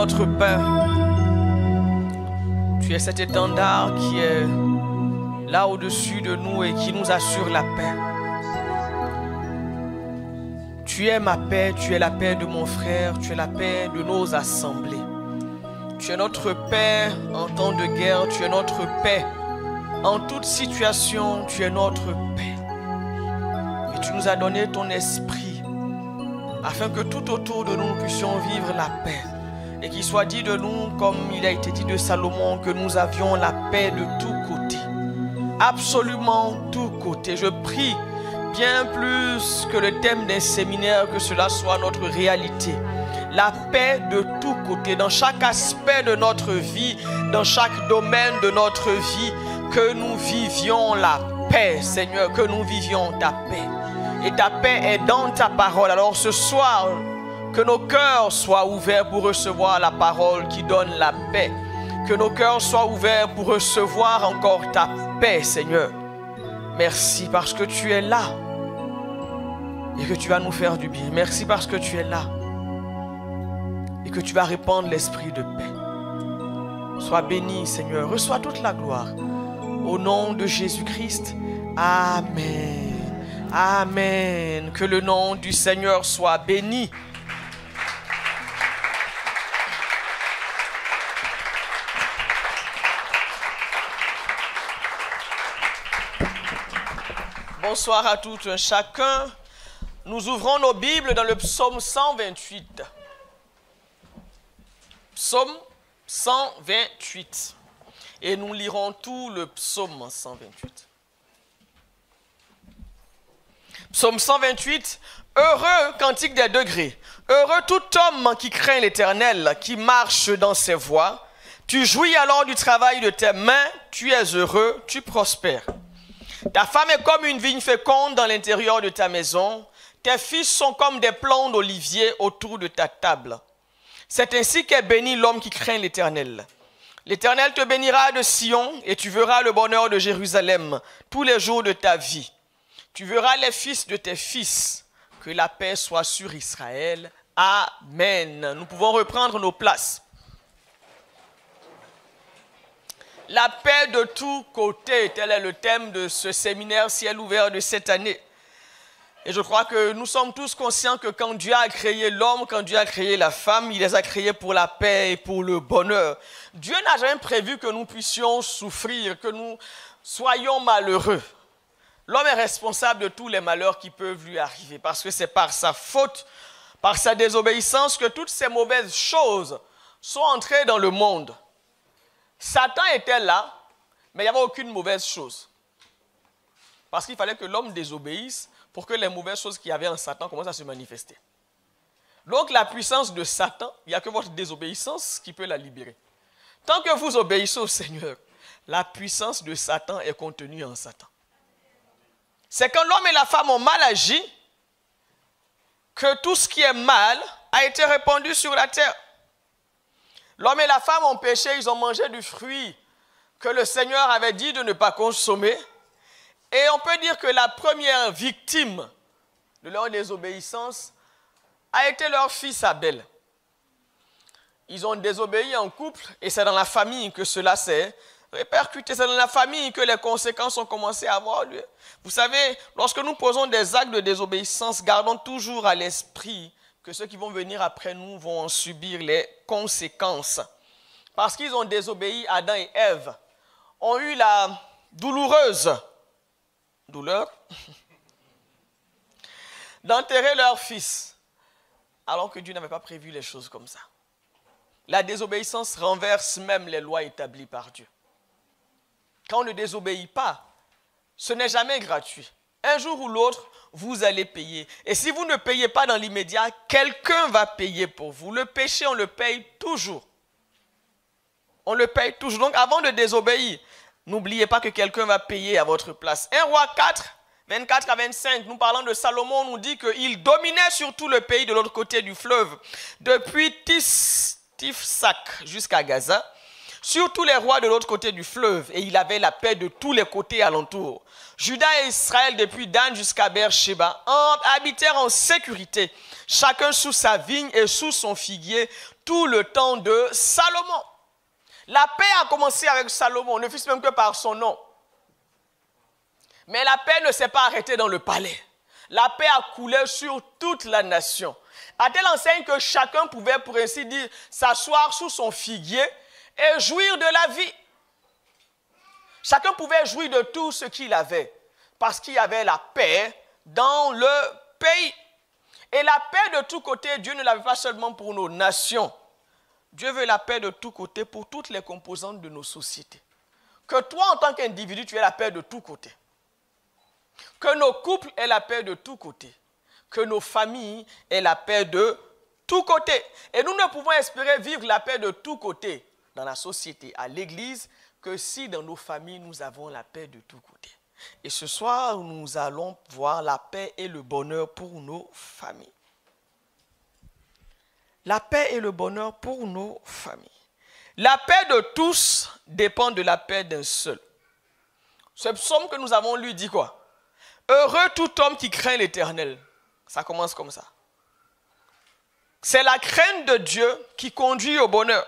notre Père. Tu es cet étendard qui est là au-dessus de nous et qui nous assure la paix. Tu es ma paix, tu es la paix de mon frère, tu es la paix de nos assemblées. Tu es notre paix en temps de guerre, tu es notre paix. En toute situation, tu es notre paix. Et tu nous as donné ton esprit afin que tout autour de nous, nous puissions vivre la paix. Et qu'il soit dit de nous, comme il a été dit de Salomon, que nous avions la paix de tous côtés. Absolument tous côtés. Je prie bien plus que le thème d'un séminaire, que cela soit notre réalité. La paix de tous côtés, dans chaque aspect de notre vie, dans chaque domaine de notre vie, que nous vivions la paix, Seigneur, que nous vivions ta paix. Et ta paix est dans ta parole. Alors ce soir, que nos cœurs soient ouverts pour recevoir la parole qui donne la paix. Que nos cœurs soient ouverts pour recevoir encore ta paix, Seigneur. Merci parce que tu es là et que tu vas nous faire du bien. Merci parce que tu es là et que tu vas répandre l'esprit de paix. Sois béni, Seigneur. Reçois toute la gloire. Au nom de Jésus-Christ. Amen. Amen. Que le nom du Seigneur soit béni. Bonsoir à toutes et chacun. Nous ouvrons nos Bibles dans le psaume 128. Psaume 128. Et nous lirons tout le psaume 128. Psaume 128. Heureux, cantique des degrés. Heureux tout homme qui craint l'Éternel, qui marche dans ses voies. Tu jouis alors du travail de tes mains, tu es heureux, tu prospères. Ta femme est comme une vigne féconde dans l'intérieur de ta maison. Tes fils sont comme des plants d'olivier autour de ta table. C'est ainsi qu'est béni l'homme qui craint l'Éternel. L'Éternel te bénira de Sion et tu verras le bonheur de Jérusalem tous les jours de ta vie. Tu verras les fils de tes fils. Que la paix soit sur Israël. Amen. Nous pouvons reprendre nos places. La paix de tous côtés, tel est le thème de ce séminaire ciel ouvert de cette année. Et je crois que nous sommes tous conscients que quand Dieu a créé l'homme, quand Dieu a créé la femme, il les a créés pour la paix et pour le bonheur. Dieu n'a jamais prévu que nous puissions souffrir, que nous soyons malheureux. L'homme est responsable de tous les malheurs qui peuvent lui arriver parce que c'est par sa faute, par sa désobéissance que toutes ces mauvaises choses sont entrées dans le monde. Satan était là, mais il n'y avait aucune mauvaise chose. Parce qu'il fallait que l'homme désobéisse pour que les mauvaises choses qu'il y avait en Satan commencent à se manifester. Donc la puissance de Satan, il n'y a que votre désobéissance qui peut la libérer. Tant que vous obéissez au Seigneur, la puissance de Satan est contenue en Satan. C'est quand l'homme et la femme ont mal agi que tout ce qui est mal a été répandu sur la terre. L'homme et la femme ont péché, ils ont mangé du fruit que le Seigneur avait dit de ne pas consommer. Et on peut dire que la première victime de leur désobéissance a été leur fils Abel. Ils ont désobéi en couple et c'est dans la famille que cela s'est répercuté. C'est dans la famille que les conséquences ont commencé à avoir lieu. Vous savez, lorsque nous posons des actes de désobéissance, gardons toujours à l'esprit que ceux qui vont venir après nous vont en subir les conséquences. Parce qu'ils ont désobéi, Adam et Ève ont eu la douloureuse douleur d'enterrer leur fils, alors que Dieu n'avait pas prévu les choses comme ça. La désobéissance renverse même les lois établies par Dieu. Quand on ne désobéit pas, ce n'est jamais gratuit. Un jour ou l'autre, vous allez payer. Et si vous ne payez pas dans l'immédiat, quelqu'un va payer pour vous. Le péché, on le paye toujours. On le paye toujours. Donc, avant de désobéir, n'oubliez pas que quelqu'un va payer à votre place. 1 Roi 4, 24 à 25, nous parlons de Salomon, on nous dit qu'il dominait sur tout le pays de l'autre côté du fleuve, depuis Tifsac jusqu'à Gaza, sur tous les rois de l'autre côté du fleuve, et il avait la paix de tous les côtés alentours. Juda et Israël, depuis Dan jusqu'à Beersheba, habitèrent en sécurité, chacun sous sa vigne et sous son figuier. tout le temps de Salomon. La paix a commencé avec Salomon, ne fût-ce même que par son nom. Mais la paix ne s'est pas arrêtée dans le palais. La paix a coulé sur toute la nation. À telle enseigne que chacun pouvait, pour ainsi dire, s'asseoir sous son figuier et jouir de la vie. Chacun pouvait jouir de tout ce qu'il avait, parce qu'il y avait la paix dans le pays. Et la paix de tous côtés, Dieu ne l'avait pas seulement pour nos nations. Dieu veut la paix de tous côtés pour toutes les composantes de nos sociétés. Que toi, en tant qu'individu, tu aies la paix de tous côtés. Que nos couples aient la paix de tous côtés. Que nos familles aient la paix de tous côtés. Et nous ne pouvons espérer vivre la paix de tous côtés dans la société, à l'église, que si dans nos familles, nous avons la paix de tous côtés. Et ce soir, nous allons voir la paix et le bonheur pour nos familles. La paix et le bonheur pour nos familles. La paix de tous dépend de la paix d'un seul. Ce psaume que nous avons lu dit quoi? Heureux tout homme qui craint l'Éternel. Ça commence comme ça. C'est la crainte de Dieu qui conduit au bonheur.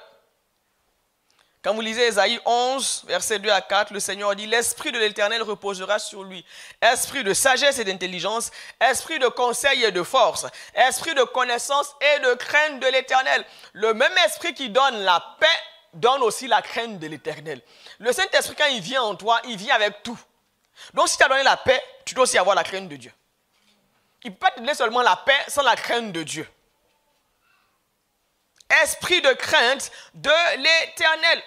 Quand vous lisez Ésaïe 11, versets 2 à 4, le Seigneur dit « L'Esprit de l'Éternel reposera sur lui. Esprit de sagesse et d'intelligence, esprit de conseil et de force, esprit de connaissance et de crainte de l'Éternel. » Le même esprit qui donne la paix donne aussi la crainte de l'Éternel. Le Saint-Esprit, quand il vient en toi, il vient avec tout. Donc si tu as donné la paix, tu dois aussi avoir la crainte de Dieu. Il ne peut pas te donner seulement la paix sans la crainte de Dieu. Esprit de crainte de l'Éternel.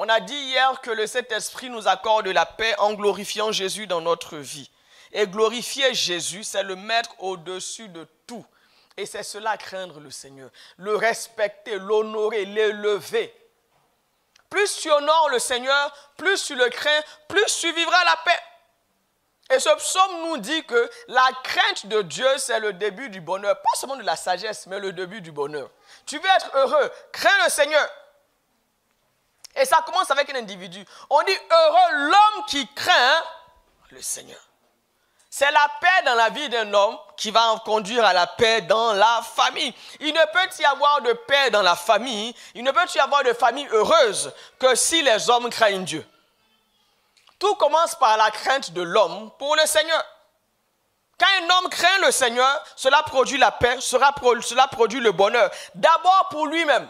On a dit hier que le Saint-Esprit nous accorde la paix en glorifiant Jésus dans notre vie. Et glorifier Jésus, c'est le mettre au-dessus de tout. Et c'est cela craindre le Seigneur. Le respecter, l'honorer, l'élever. Plus tu honores le Seigneur, plus tu le crains, plus tu vivras la paix. Et ce psaume nous dit que la crainte de Dieu, c'est le début du bonheur. Pas seulement de la sagesse, mais le début du bonheur. Tu veux être heureux, crains le Seigneur. Et ça commence avec un individu. On dit heureux l'homme qui craint le Seigneur. C'est la paix dans la vie d'un homme qui va conduire à la paix dans la famille. Il ne peut y avoir de paix dans la famille, il ne peut y avoir de famille heureuse que si les hommes craignent Dieu. Tout commence par la crainte de l'homme pour le Seigneur. Quand un homme craint le Seigneur, cela produit la paix, cela produit le bonheur. D'abord pour lui-même.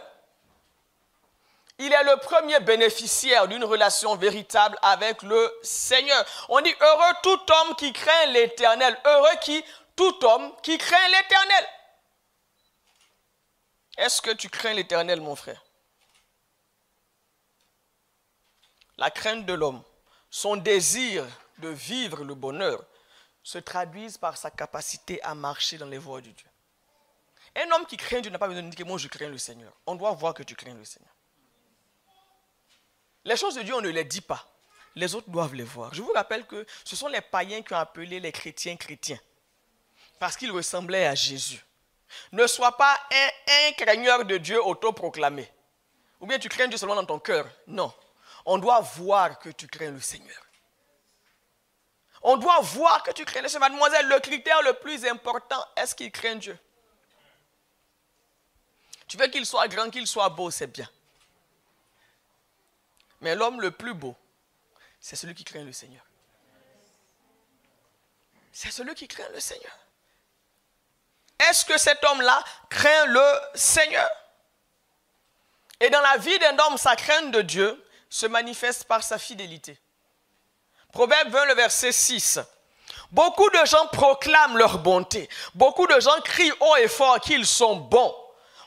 Il est le premier bénéficiaire d'une relation véritable avec le Seigneur. On dit heureux tout homme qui craint l'Éternel. Heureux qui? Tout homme qui craint l'Éternel. Est-ce que tu crains l'Éternel, mon frère? La crainte de l'homme, son désir de vivre le bonheur, se traduisent par sa capacité à marcher dans les voies de Dieu. Un homme qui craint Dieu n'a pas besoin de dire que moi je crains le Seigneur. On doit voir que tu crains le Seigneur. Les choses de Dieu, on ne les dit pas. Les autres doivent les voir. Je vous rappelle que ce sont les païens qui ont appelé les chrétiens chrétiens. Parce qu'ils ressemblaient à Jésus. Ne sois pas un craigneur de Dieu autoproclamé. Ou bien tu crains Dieu seulement dans ton cœur. Non. On doit voir que tu crains le Seigneur. On doit voir que tu crains le Seigneur. Mademoiselle, le critère le plus important, est-ce qu'il craint Dieu? Tu veux qu'il soit grand, qu'il soit beau, c'est bien. Mais l'homme le plus beau, c'est celui qui craint le Seigneur. C'est celui qui craint le Seigneur. Est-ce que cet homme-là craint le Seigneur? Et dans la vie d'un homme, sa crainte de Dieu se manifeste par sa fidélité. Proverbe 20, le verset 6. Beaucoup de gens proclament leur bonté. Beaucoup de gens crient haut et fort qu'ils sont bons.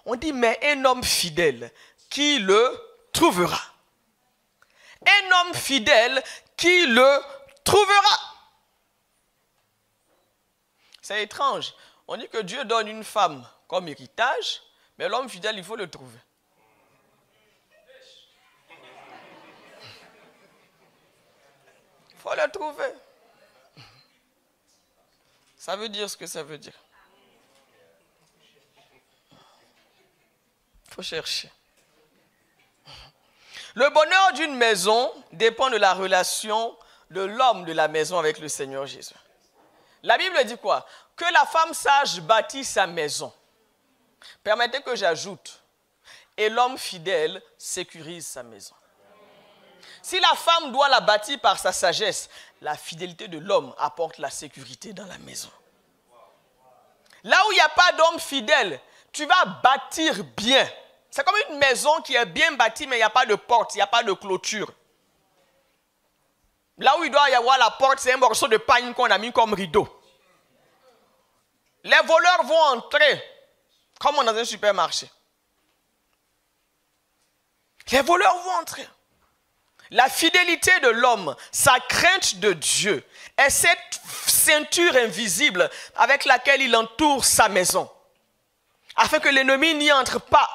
On dit, mais un homme fidèle, qui le trouvera? Un homme fidèle, qui le trouvera? C'est étrange. On dit que Dieu donne une femme comme héritage, mais l'homme fidèle, il faut le trouver. Il faut le trouver. Ça veut dire ce que ça veut dire. Il faut chercher. Le bonheur d'une maison dépend de la relation de l'homme de la maison avec le Seigneur Jésus. La Bible dit quoi? Que la femme sage bâtit sa maison. Permettez que j'ajoute. Et l'homme fidèle sécurise sa maison. Si la femme doit la bâtir par sa sagesse, la fidélité de l'homme apporte la sécurité dans la maison. Là où il n'y a pas d'homme fidèle, tu vas bâtir bien. C'est comme une maison qui est bien bâtie, mais il n'y a pas de porte, il n'y a pas de clôture. Là où il doit y avoir la porte, c'est un morceau de paille qu'on a mis comme rideau. Les voleurs vont entrer, comme dans un supermarché. Les voleurs vont entrer. La fidélité de l'homme, sa crainte de Dieu, est cette ceinture invisible avec laquelle il entoure sa maison, afin que l'ennemi n'y entre pas.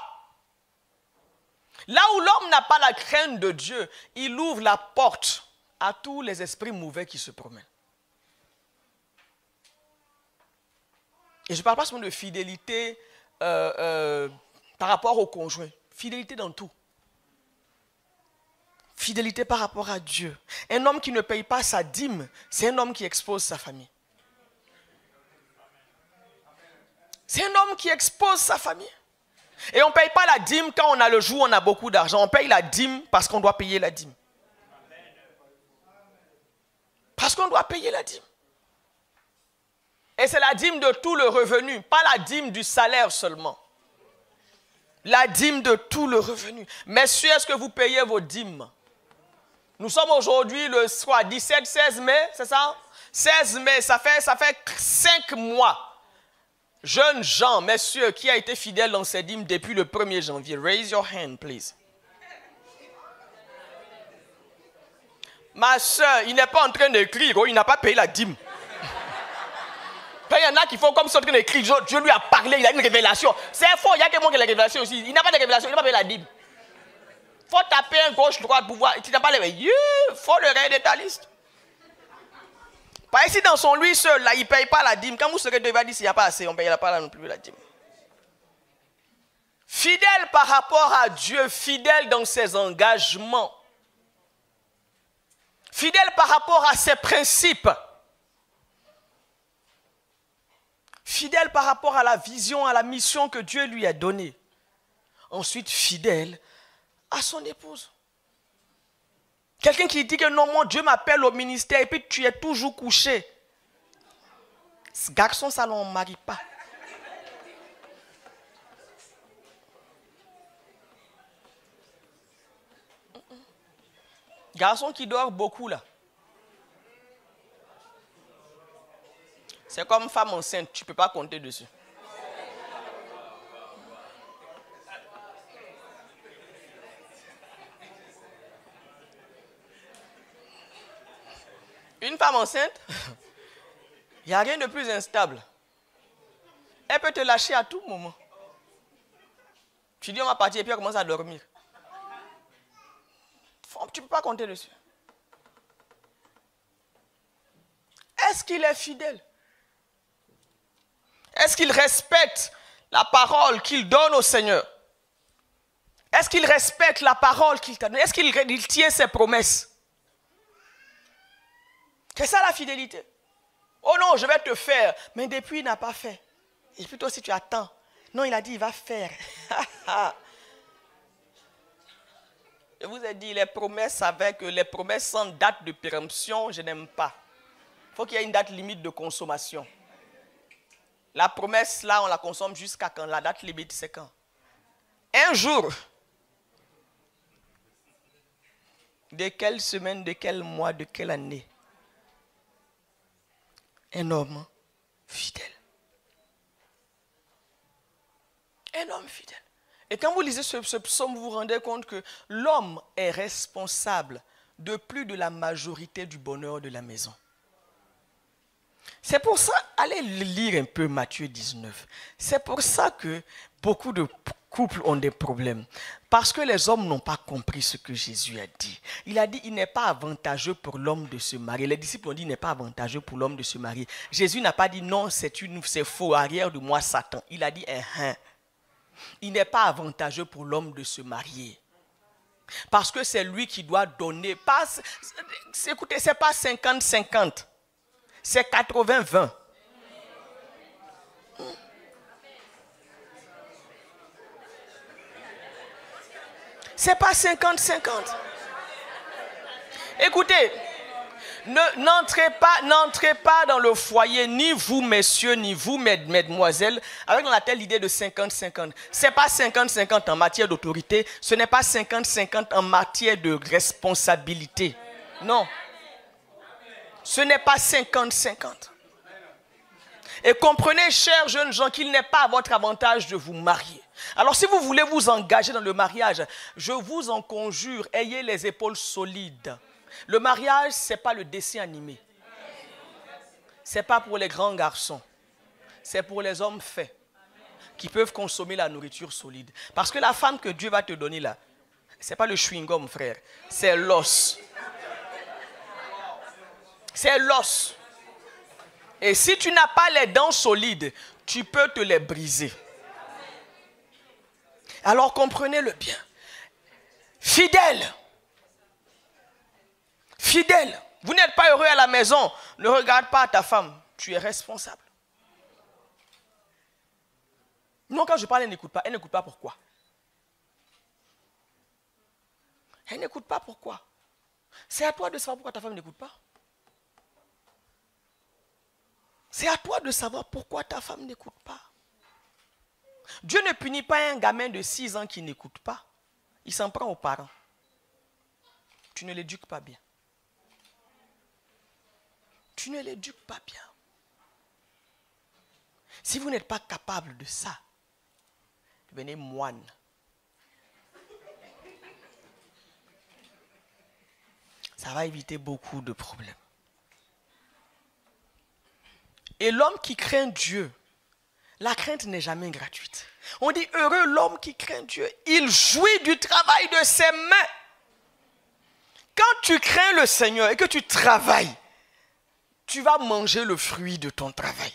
Là où l'homme n'a pas la crainte de Dieu, il ouvre la porte à tous les esprits mauvais qui se promènent. Et je ne parle pas seulement de fidélité par rapport au conjoint, fidélité dans tout. Fidélité par rapport à Dieu. Un homme qui ne paye pas sa dîme, c'est un homme qui expose sa famille. C'est un homme qui expose sa famille. Et on ne paye pas la dîme quand on a le jour, on a beaucoup d'argent. On paye la dîme parce qu'on doit payer la dîme. Parce qu'on doit payer la dîme. Et c'est la dîme de tout le revenu, pas la dîme du salaire seulement. La dîme de tout le revenu. Messieurs, est-ce que vous payez vos dîmes? Nous sommes aujourd'hui le 16 mai, c'est ça? 16 mai, ça fait 5 mois. Jeunes gens, messieurs, qui a été fidèle dans ses dîmes depuis le 1er janvier? Raise your hand, please. Ma soeur, il n'est pas en train d'écrire, il n'a pas payé la dîme. Il y en a qui font comme ça en train d'écrire, Dieu lui a parlé, il a une révélation. C'est faux, il y a quelqu'un qui a une révélation aussi. Il n'a pas de révélation, il n'a pas payé la dîme. Il faut taper un gauche-droite pour voir. Tu n'as pas les... Il faut le reste de ta liste. Par ici, dans son lui seul, là, il ne paye pas la dîme. Quand vous serez devant, dire s'il n'y a pas assez, on ne payera pas là non plus la dîme. Fidèle par rapport à Dieu, fidèle dans ses engagements. Fidèle par rapport à ses principes. Fidèle par rapport à la vision, à la mission que Dieu lui a donnée. Ensuite, fidèle à son épouse. Quelqu'un qui dit que non, mon Dieu m'appelle au ministère et puis tu es toujours couché. Ce garçon, ça ne marie pas. Garçon qui dort beaucoup là. C'est comme femme enceinte, tu ne peux pas compter dessus. Une femme enceinte, il n'y a rien de plus instable. Elle peut te lâcher à tout moment. Tu dis on va partir et puis elle commence à dormir. Tu ne peux pas compter dessus. Est-ce qu'il est fidèle? Est-ce qu'il respecte la parole qu'il donne au Seigneur? Est-ce qu'il respecte la parole qu'il t'a donnée? Est-ce qu'il tient ses promesses? C'est ça la fidélité. Oh non, je vais te faire. Mais depuis, il n'a pas fait. Et puis toi aussi, tu attends. Non, il a dit, il va faire. Je vous ai dit, les promesses avec les promesses sans date de péremption, je n'aime pas. Il faut qu'il y ait une date limite de consommation. La promesse, là, on la consomme jusqu'à quand? La date limite, c'est quand? Un jour. De quelle semaine, de quel mois, de quelle année? Un homme fidèle. Un homme fidèle. Et quand vous lisez ce psaume, vous vous rendez compte que l'homme est responsable de plus de la majorité du bonheur de la maison. C'est pour ça, allez lire un peu Matthieu 19. C'est pour ça que beaucoup de couples ont des problèmes. Parce que les hommes n'ont pas compris ce que Jésus a dit. Il a dit, il n'est pas avantageux pour l'homme de se marier. Les disciples ont dit, il n'est pas avantageux pour l'homme de se marier. Jésus n'a pas dit, non, c'est faux, arrière de moi, Satan. Il a dit, il n'est pas avantageux pour l'homme de se marier. Parce que c'est lui qui doit donner. Écoutez, ce n'est pas 50-50. C'est 80-20. Ce n'est pas 50-50. Écoutez, n'entrez pas dans le foyer, ni vous messieurs, ni vous mesdemoiselles, avec dans la telle idée de 50-50. Ce n'est pas 50-50 en matière d'autorité, ce n'est pas 50-50 en matière de responsabilité. Non. Ce n'est pas 50-50. Et comprenez, chers jeunes gens, qu'il n'est pas à votre avantage de vous marier. Alors si vous voulez vous engager dans le mariage, je vous en conjure, ayez les épaules solides. Le mariage, ce n'est pas le dessin animé. Ce n'est pas pour les grands garçons. C'est pour les hommes faits qui peuvent consommer la nourriture solide. Parce que la femme que Dieu va te donner là, ce n'est pas le chewing-gum, frère. C'est l'os. C'est l'os. Et si tu n'as pas les dents solides, tu peux te les briser. Alors comprenez-le bien. Fidèle. Fidèle. Vous n'êtes pas heureux à la maison. Ne regarde pas ta femme. Tu es responsable. Non, quand je parle, elle n'écoute pas. Elle n'écoute pas pourquoi. Elle n'écoute pas pourquoi. C'est à toi de savoir pourquoi ta femme n'écoute pas. C'est à toi de savoir pourquoi ta femme n'écoute pas. Dieu ne punit pas un gamin de 6 ans qui n'écoute pas. Il s'en prend aux parents. Tu ne l'éduques pas bien. Tu ne l'éduques pas bien. Si vous n'êtes pas capable de ça, devenez moine. Ça va éviter beaucoup de problèmes. Et l'homme qui craint Dieu, la crainte n'est jamais gratuite. On dit heureux l'homme qui craint Dieu, il jouit du travail de ses mains. Quand tu crains le Seigneur et que tu travailles, tu vas manger le fruit de ton travail.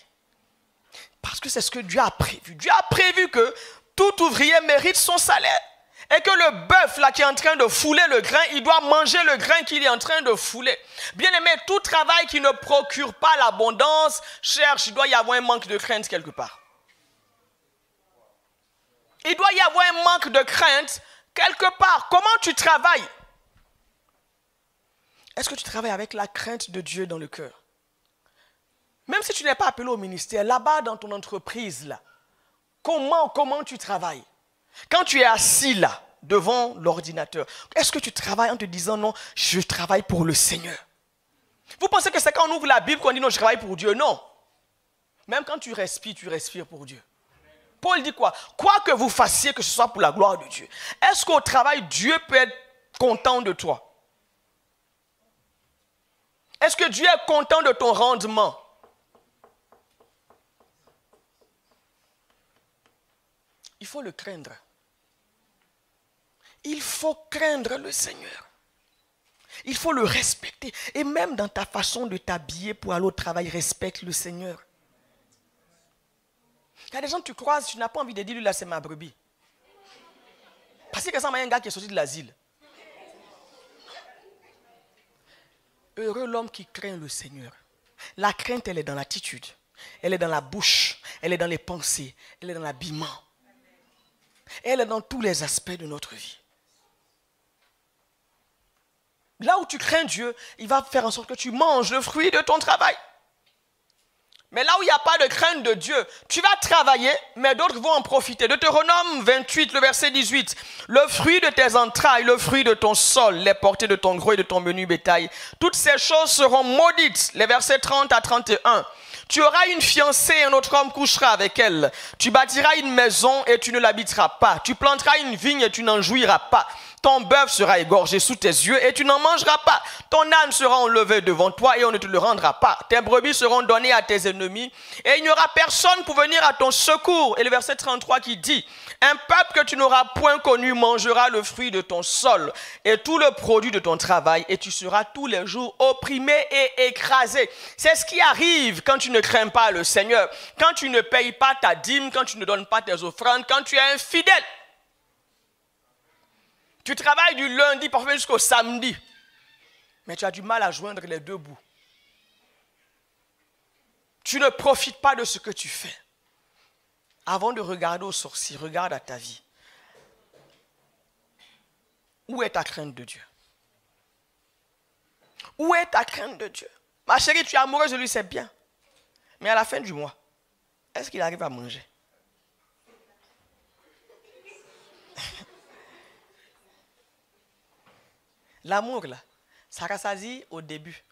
Parce que c'est ce que Dieu a prévu. Dieu a prévu que tout ouvrier mérite son salaire. Et que le bœuf là qui est en train de fouler le grain, il doit manger le grain qu'il est en train de fouler. Bien aimé, tout travail qui ne procure pas l'abondance, cherche, il doit y avoir un manque de crainte quelque part. Il doit y avoir un manque de crainte quelque part. Comment tu travailles? Est-ce que tu travailles avec la crainte de Dieu dans le cœur? Même si tu n'es pas appelé au ministère, là-bas dans ton entreprise, là, comment tu travailles? Quand tu es assis là, devant l'ordinateur, est-ce que tu travailles en te disant non, je travaille pour le Seigneur? Vous pensez que c'est quand on ouvre la Bible qu'on dit non, je travaille pour Dieu? Non. Même quand tu respires pour Dieu. Paul dit quoi? Quoi que vous fassiez, que ce soit pour la gloire de Dieu. Est-ce qu'au travail, Dieu peut être content de toi? Est-ce que Dieu est content de ton rendement? Il faut le craindre. Il faut craindre le Seigneur. Il faut le respecter. Et même dans ta façon de t'habiller pour aller au travail, respecte le Seigneur. Il y a des gens que tu croises, tu n'as pas envie de dire, lui là c'est ma brebis. Parce que ça m'a un gars qui est sorti de l'asile. Heureux l'homme qui craint le Seigneur. La crainte, elle est dans l'attitude. Elle est dans la bouche. Elle est dans les pensées. Elle est dans l'habillement. Elle est dans tous les aspects de notre vie. Là où tu crains Dieu, il va faire en sorte que tu manges le fruit de ton travail. Mais là où il n'y a pas de crainte de Dieu, tu vas travailler, mais d'autres vont en profiter. Deutéronome 28, le verset 18. Le fruit de tes entrailles, le fruit de ton sol, les portées de ton gros et de ton menu bétail, toutes ces choses seront maudites. Les versets 30 à 31. Tu auras une fiancée et un autre homme couchera avec elle. Tu bâtiras une maison et tu ne l'habiteras pas. Tu planteras une vigne et tu n'en jouiras pas. Ton bœuf sera égorgé sous tes yeux et tu n'en mangeras pas. Ton âne sera enlevé devant toi et on ne te le rendra pas. Tes brebis seront données à tes ennemis et il n'y aura personne pour venir à ton secours. Et le verset 33 qui dit, un peuple que tu n'auras point connu mangera le fruit de ton sol et tout le produit de ton travail et tu seras tous les jours opprimé et écrasé. C'est ce qui arrive quand tu ne crains pas le Seigneur, quand tu ne payes pas ta dîme, quand tu ne donnes pas tes offrandes, quand tu es infidèle. Tu travailles du lundi parfois jusqu'au samedi, mais tu as du mal à joindre les deux bouts. Tu ne profites pas de ce que tu fais. Avant de regarder aux sorciers, regarde à ta vie. Où est ta crainte de Dieu? Où est ta crainte de Dieu? Ma chérie, tu es amoureuse de lui, c'est bien. Mais à la fin du mois, est-ce qu'il arrive à manger? L'amour, là, ça rassasie au début.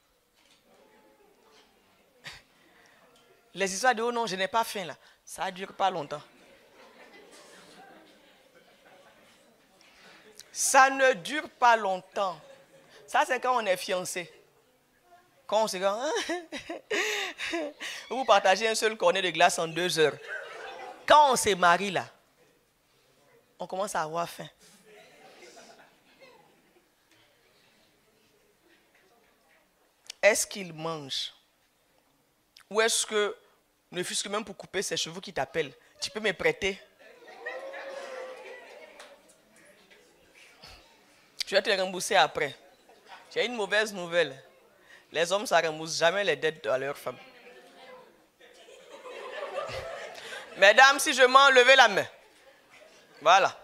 Les histoires de « oh non, je n'ai pas faim » là, ça ne dure pas longtemps. Ça ne dure pas longtemps. Ça, c'est quand on est fiancé. Quand on se dit, vous partagez un seul cornet de glace en 2 heures. Quand on se marie là, on commence à avoir faim. Est-ce qu'il mange? Ou est-ce que, ne fût-ce que même pour couper ses cheveux qui t'appellent, tu peux me prêter? Je vais te rembourser après. J'ai une mauvaise nouvelle. Les hommes, ça ne rembourse jamais les dettes à leurs femmes. Mesdames, si je mens, levez la main. Voilà.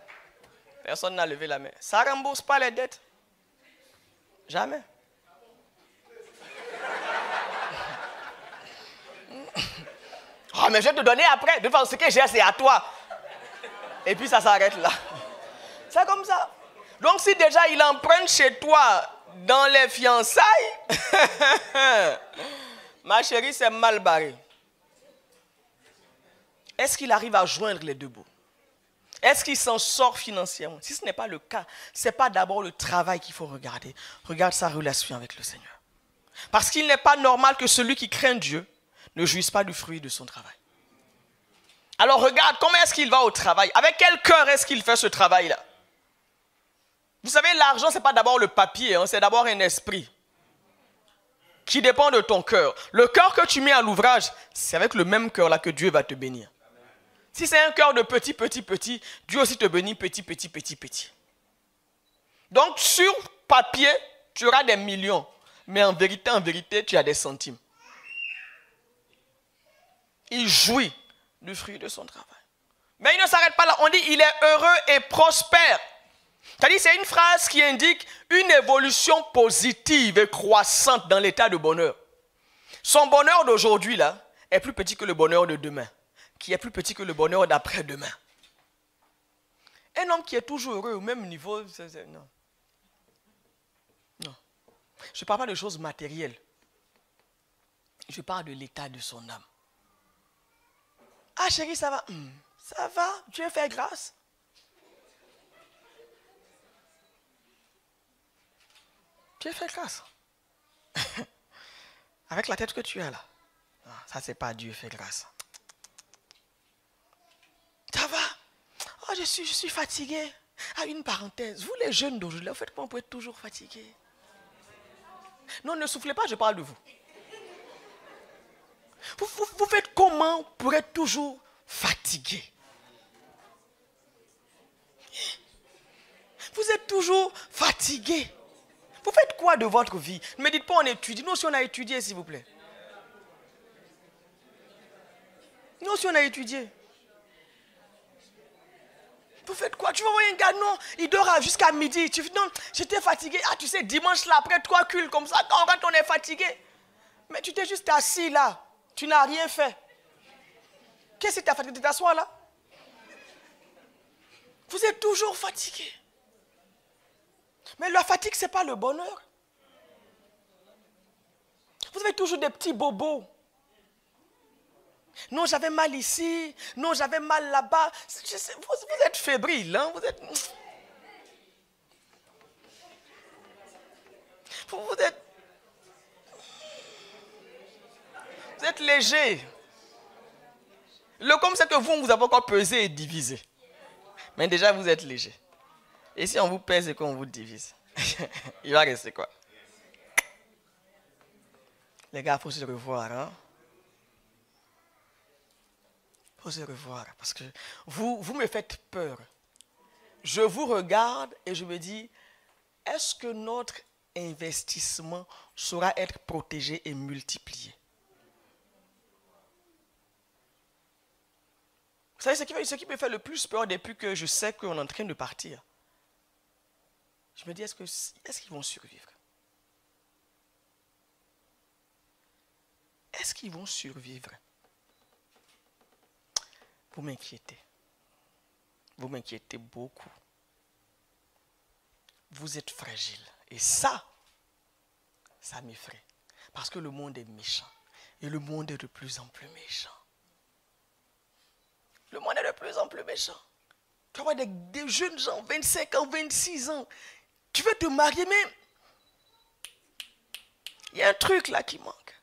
Personne n'a levé la main. Ça ne rembourse pas les dettes. Jamais. Oh, mais je vais te donner après. De toute façon, ce que j'ai, c'est à toi. Et puis ça s'arrête là. C'est comme ça. Donc si déjà il emprunte chez toi dans les fiançailles, ma chérie, c'est mal barré. Est-ce qu'il arrive à joindre les deux bouts? Est-ce qu'il s'en sort financièrement? Si ce n'est pas le cas, ce n'est pas d'abord le travail qu'il faut regarder. Regarde sa relation avec le Seigneur. Parce qu'il n'est pas normal que celui qui craint Dieu ne jouisse pas du fruit de son travail. Alors regarde, comment est-ce qu'il va au travail? Avec quel cœur est-ce qu'il fait ce travail-là? Vous savez, l'argent, ce n'est pas d'abord le papier, hein, c'est d'abord un esprit qui dépend de ton cœur. Le cœur que tu mets à l'ouvrage, c'est avec le même cœur-là que Dieu va te bénir. Si c'est un cœur de petit, Dieu aussi te bénit petit. Donc, sur papier, tu auras des millions, mais en vérité, tu as des centimes. Il jouit du fruit de son travail. Mais il ne s'arrête pas là, on dit il est heureux et prospère. C'est-à-dire, c'est une phrase qui indique une évolution positive et croissante dans l'état de bonheur. Son bonheur d'aujourd'hui, là, est plus petit que le bonheur de demain, qui est plus petit que le bonheur d'après-demain. Un homme qui est toujours heureux au même niveau, non. Non. Je ne parle pas de choses matérielles. Je parle de l'état de son âme. Ah chérie, ça va? Ça va, Dieu fait grâce. Dieu fait grâce. Avec la tête que tu as là. Non, ça, c'est pas Dieu fait grâce. Ça va? Oh, je suis fatigué. Ah, une parenthèse. Vous, les jeunes d'aujourd'hui, vous faites comment pour être toujours fatigué? Non, ne soufflez pas, je parle de vous. Vous faites comment pour être toujours fatigué? Vous êtes toujours fatigué. Vous faites quoi de votre vie? Ne me dites pas on étudie. Nous aussi on a étudié, s'il vous plaît. Nous aussi on a étudié. Vous faites quoi? Tu vas voir un gars, non, il dort jusqu'à midi. Tu dis, non, j'étais fatigué. Ah, tu sais, dimanche là, après 3 cultes comme ça, quand on est fatigué. Mais tu t'es juste assis là. Tu n'as rien fait. Qu'est-ce que tu as fatigué de t'asseoir là? Vous êtes toujours fatigué. Mais la fatigue, ce n'est pas le bonheur. Vous avez toujours des petits bobos. Non, j'avais mal ici. Non, j'avais mal là-bas. Vous êtes fébrile, hein? Vous êtes léger. Le comme c'est que vous avez encore pesé et divisé. Mais déjà, vous êtes léger. Et si on vous pèse et qu'on vous divise, il va rester quoi? Les gars, il faut se revoir. Hein? Il faut se revoir. Parce que vous me faites peur. Je vous regarde et je me dis, est-ce que notre investissement saura être protégé et multiplié? Vous savez, ce qui me fait le plus peur depuis que je sais qu'on est en train de partir, Je me dis, est-ce qu'ils vont survivre? Est-ce qu'ils vont survivre? Vous m'inquiétez. Vous m'inquiétez beaucoup. Vous êtes fragile. Et ça m'effraie. Parce que le monde est méchant. Et le monde est de plus en plus méchant. Le monde est de plus en plus méchant. Tu vois des jeunes gens, 25 ans, 26 ans. Tu veux te marier, mais il y a un truc là qui manque.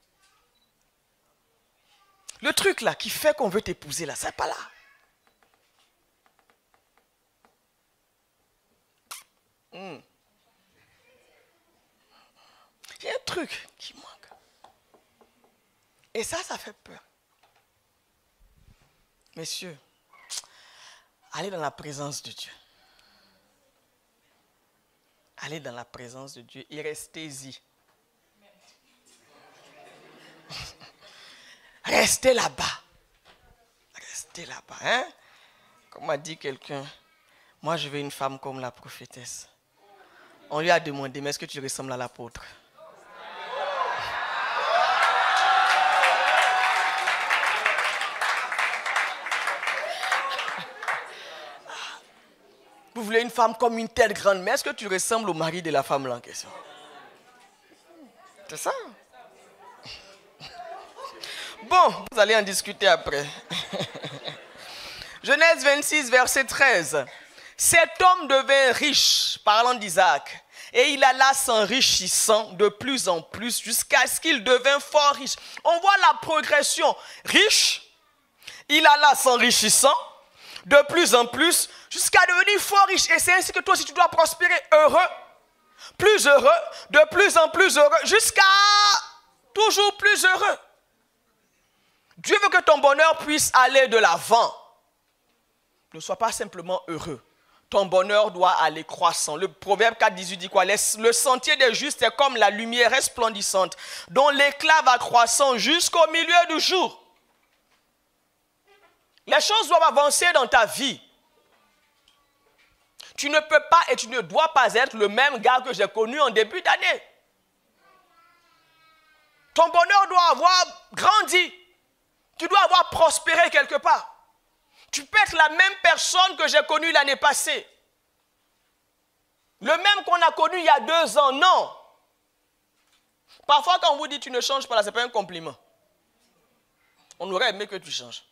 Le truc là qui fait qu'on veut t'épouser là, c'est pas là. Il y a un truc qui manque. Et ça fait peur. Messieurs, allez dans la présence de Dieu. Allez dans la présence de Dieu et restez-y. Restez là-bas. Restez là-bas. Hein? Comme a dit quelqu'un, moi je veux une femme comme la prophétesse. On lui a demandé, mais est-ce que tu ressembles à l'apôtre? Vous voulez une femme comme une telle grande, mais est-ce que tu ressembles au mari de la femme là en question? C'est ça. Bon, vous allez en discuter après. Genèse 26, verset 13. Cet homme devint riche, parlant d'Isaac, et il alla s'enrichissant de plus en plus jusqu'à ce qu'il devint fort riche. On voit la progression. Riche, il alla s'enrichissant de plus en plus jusqu'à devenir fort riche. Et c'est ainsi que toi aussi tu dois prospérer, heureux, de plus en plus heureux, jusqu'à toujours plus heureux. Dieu veut que ton bonheur puisse aller de l'avant. Ne sois pas simplement heureux. Ton bonheur doit aller croissant. Le Proverbe 4,18 dit quoi? Le sentier des justes est comme la lumière resplendissante, dont l'éclat va croissant jusqu'au milieu du jour. Les choses doivent avancer dans ta vie. Tu ne peux pas et tu ne dois pas être le même gars que j'ai connu en début d'année. Ton bonheur doit avoir grandi. Tu dois avoir prospéré quelque part. Tu peux être la même personne que j'ai connue l'année passée. Le même qu'on a connu il y a 2 ans, non. Parfois quand on vous dit tu ne changes pas, là, ce n'est pas un compliment. On aurait aimé que tu changes.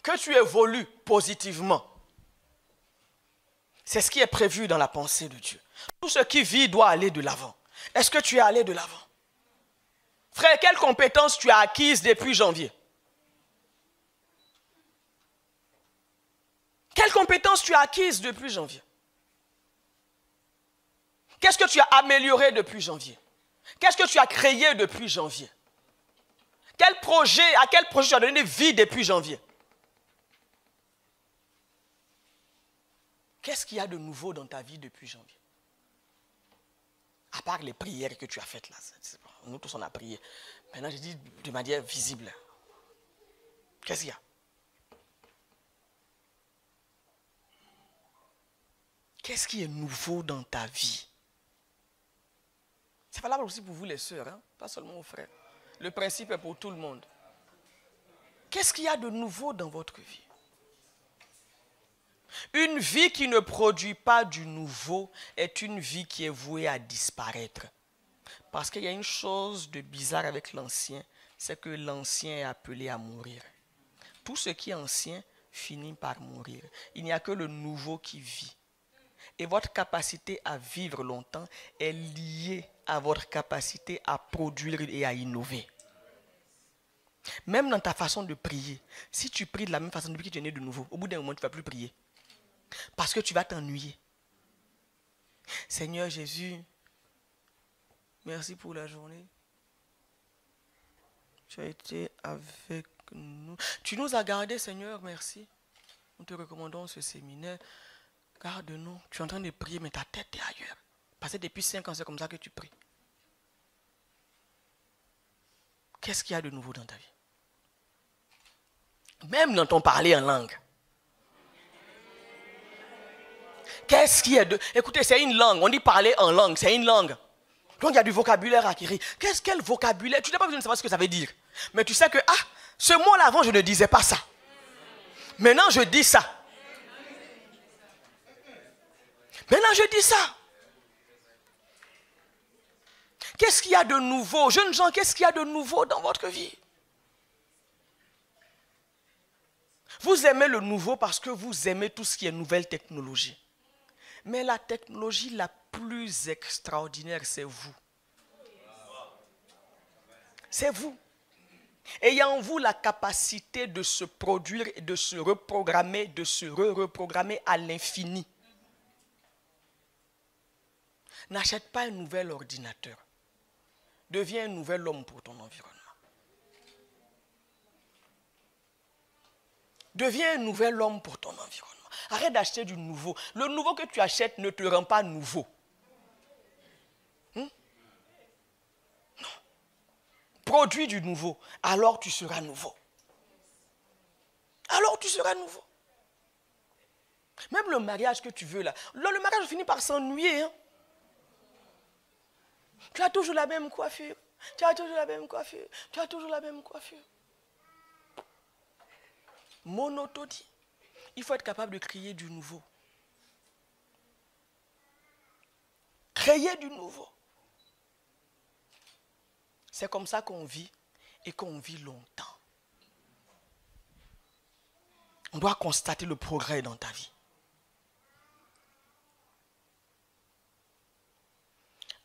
Que tu évolues positivement. C'est ce qui est prévu dans la pensée de Dieu. Tout ce qui vit doit aller de l'avant. Est-ce que tu es allé de l'avant? Frère, quelles compétences tu as acquises depuis janvier? Quelles compétences tu as acquises depuis janvier? Qu'est-ce que tu as amélioré depuis janvier? Qu'est-ce que tu as créé depuis janvier? À quel projet tu as donné vie depuis janvier? Qu'est-ce qu'il y a de nouveau dans ta vie depuis janvier? À part les prières que tu as faites là. Nous tous on a prié. Maintenant je dis de manière visible. Qu'est-ce qu'il y a? Qu'est-ce qui est nouveau dans ta vie? C'est valable aussi pour vous les sœurs, hein? Pas seulement aux frères. Le principe est pour tout le monde. Qu'est-ce qu'il y a de nouveau dans votre vie? Une vie qui ne produit pas du nouveau est une vie qui est vouée à disparaître. Parce qu'il y a une chose de bizarre avec l'ancien, c'est que l'ancien est appelé à mourir. Tout ce qui est ancien finit par mourir. Il n'y a que le nouveau qui vit. Et votre capacité à vivre longtemps est liée à votre capacité à produire et à innover. Même dans ta façon de prier, si tu pries de la même façon depuis que tu es né de nouveau, au bout d'un moment, tu ne vas plus prier. Parce que tu vas t'ennuyer. Seigneur Jésus, merci pour la journée. Tu as été avec nous. Tu nous as gardés, Seigneur, merci. Nous te recommandons ce séminaire. Garde-nous. Tu es en train de prier, mais ta tête est ailleurs. Parce que depuis 5 ans, c'est comme ça que tu pries. Qu'est-ce qu'il y a de nouveau dans ta vie? Même dans ton parler en langue. Qu'est-ce qui est de... Écoutez, c'est une langue. On dit parler en langue, c'est une langue. Donc il y a du vocabulaire à acquérir. Quel vocabulaire? Tu n'as pas besoin de savoir ce que ça veut dire. Mais tu sais que, ce mot-là avant, je ne disais pas ça. Maintenant, je dis ça. Maintenant, je dis ça. Qu'est-ce qu'il y a de nouveau? Jeunes gens, qu'est-ce qu'il y a de nouveau dans votre vie? Vous aimez le nouveau parce que vous aimez tout ce qui est nouvelle technologie. Mais la technologie la plus extraordinaire, c'est vous. C'est vous. Ayant en vous la capacité de se produire et de se reprogrammer, de se reprogrammer à l'infini. N'achète pas un nouvel ordinateur. Deviens un nouvel homme pour ton environnement. Deviens un nouvel homme pour ton environnement. Arrête d'acheter du nouveau. Le nouveau que tu achètes ne te rend pas nouveau. Non. Produis du nouveau, alors tu seras nouveau. Alors tu seras nouveau. Même le mariage que tu veux là, le mariage finit par s'ennuyer. Hein? Tu as toujours la même coiffure. Tu as toujours la même coiffure. Tu as toujours la même coiffure. Monotonie. Il faut être capable de créer du nouveau. Créer du nouveau. C'est comme ça qu'on vit et qu'on vit longtemps. On doit constater le progrès dans ta vie.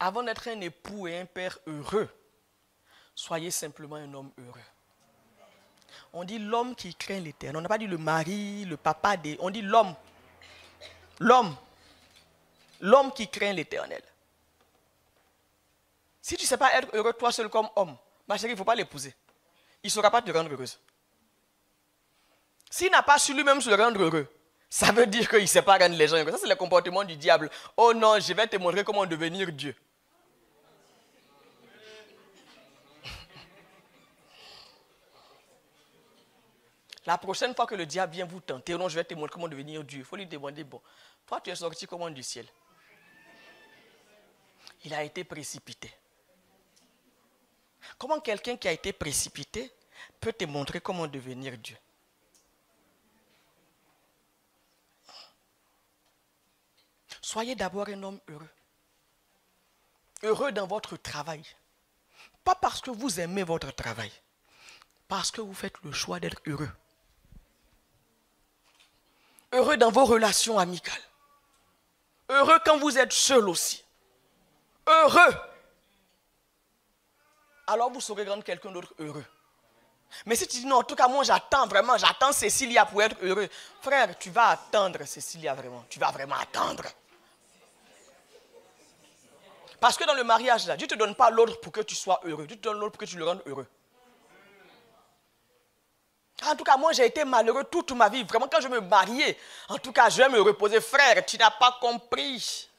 Avant d'être un époux et un père heureux, soyez simplement un homme heureux. On dit l'homme qui craint l'Éternel. On n'a pas dit le mari, le papa. On dit l'homme. L'homme. L'homme qui craint l'Éternel. Si tu ne sais pas être heureux toi seul comme homme, ma chérie, il ne faut pas l'épouser. Il ne saura pas te rendre heureuse. S'il n'a pas su lui-même se rendre heureux, ça veut dire qu'il ne sait pas rendre les gens heureux. Ça, c'est le comportement du diable. Oh non, je vais te montrer comment devenir Dieu. La prochaine fois que le diable vient vous tenter, non, je vais te montrer comment devenir Dieu. Il faut lui demander, bon, toi tu es sorti comment du ciel? Il a été précipité. Comment quelqu'un qui a été précipité peut te montrer comment devenir Dieu? Soyez d'abord un homme heureux. Heureux dans votre travail. Pas parce que vous aimez votre travail. Parce que vous faites le choix d'être heureux. Heureux dans vos relations amicales. Heureux quand vous êtes seul aussi. Heureux. Alors vous saurez rendre quelqu'un d'autre heureux. Mais si tu dis non, en tout cas moi j'attends Cécilia pour être heureux. Frère, tu vas attendre Cécilia vraiment. Tu vas vraiment attendre. Parce que dans le mariage là, Dieu ne te donne pas l'autre pour que tu sois heureux. Dieu te donne l'autre pour que tu le rendes heureux. En tout cas, moi, j'ai été malheureux toute ma vie. Vraiment, quand je me mariais, en tout cas, je vais me reposer. Frère, tu n'as pas compris.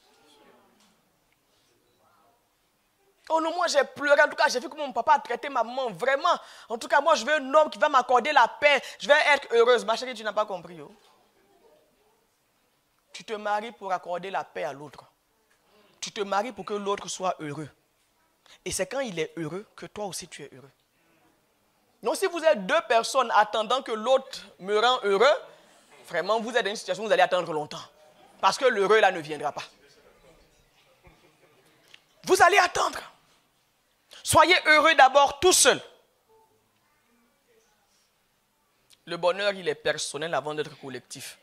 Oh non, moi, j'ai pleuré. En tout cas, j'ai vu comment mon papa a traité ma maman. Vraiment. En tout cas, moi, je veux un homme qui va m'accorder la paix. Je vais être heureuse. Ma chérie, tu n'as pas compris. Oh. Tu te maries pour accorder la paix à l'autre. Tu te maries pour que l'autre soit heureux. Et c'est quand il est heureux que toi aussi, tu es heureux. Donc si vous êtes deux personnes attendant que l'autre me rend heureux, vraiment vous êtes dans une situation où vous allez attendre longtemps. Parce que l'heureux là ne viendra pas. Vous allez attendre. Soyez heureux d'abord tout seul. Le bonheur il est personnel avant d'être collectif.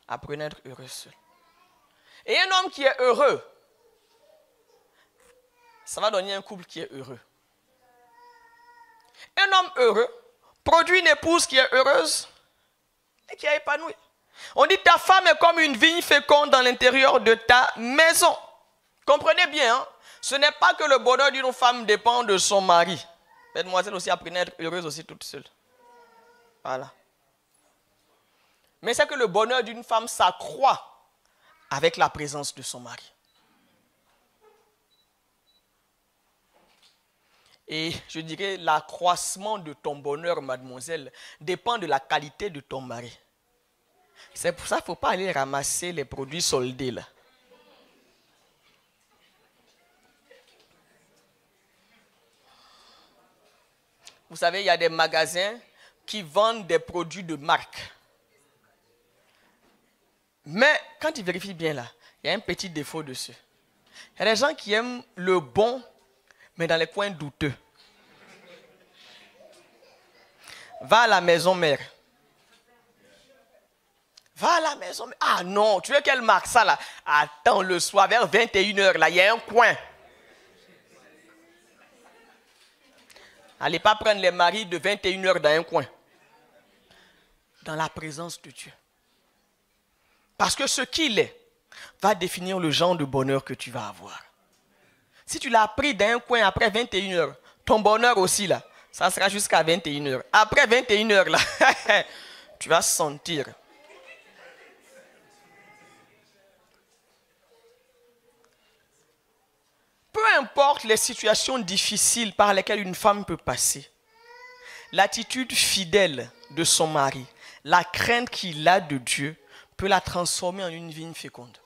Apprenez à être heureux seul. Et un homme qui est heureux, ça va donner un couple qui est heureux. Un homme heureux produit une épouse qui est heureuse et qui est épanouie. On dit ta femme est comme une vigne féconde dans l'intérieur de ta maison. Comprenez bien, hein? Ce n'est pas que le bonheur d'une femme dépend de son mari. Mademoiselle aussi apprenez à être heureuse aussi toute seule. Voilà. Mais c'est que le bonheur d'une femme s'accroît avec la présence de son mari. Et je dirais, l'accroissement de ton bonheur, mademoiselle, dépend de la qualité de ton mari. C'est pour ça qu'il ne faut pas aller ramasser les produits soldés là. Vous savez, il y a des magasins qui vendent des produits de marque. Mais quand tu vérifies bien là, il y a un petit défaut dessus. Il y a des gens qui aiment le bon, mais dans les coins douteux. Va à la maison mère. Va à la maison mère. Ah non, tu veux quelle marque ça là? Attends, le soir vers 21h là, il y a un coin. Allez pas prendre les maris de 21h dans un coin. Dans la présence de Dieu. Parce que ce qu'il est va définir le genre de bonheur que tu vas avoir. Si tu l'as pris dans un coin après 21h, ton bonheur aussi là, ça sera jusqu'à 21h. Après 21h là, tu vas sentir. Peu importe les situations difficiles par lesquelles une femme peut passer, l'attitude fidèle de son mari, la crainte qu'il a de Dieu peut la transformer en une vigne féconde.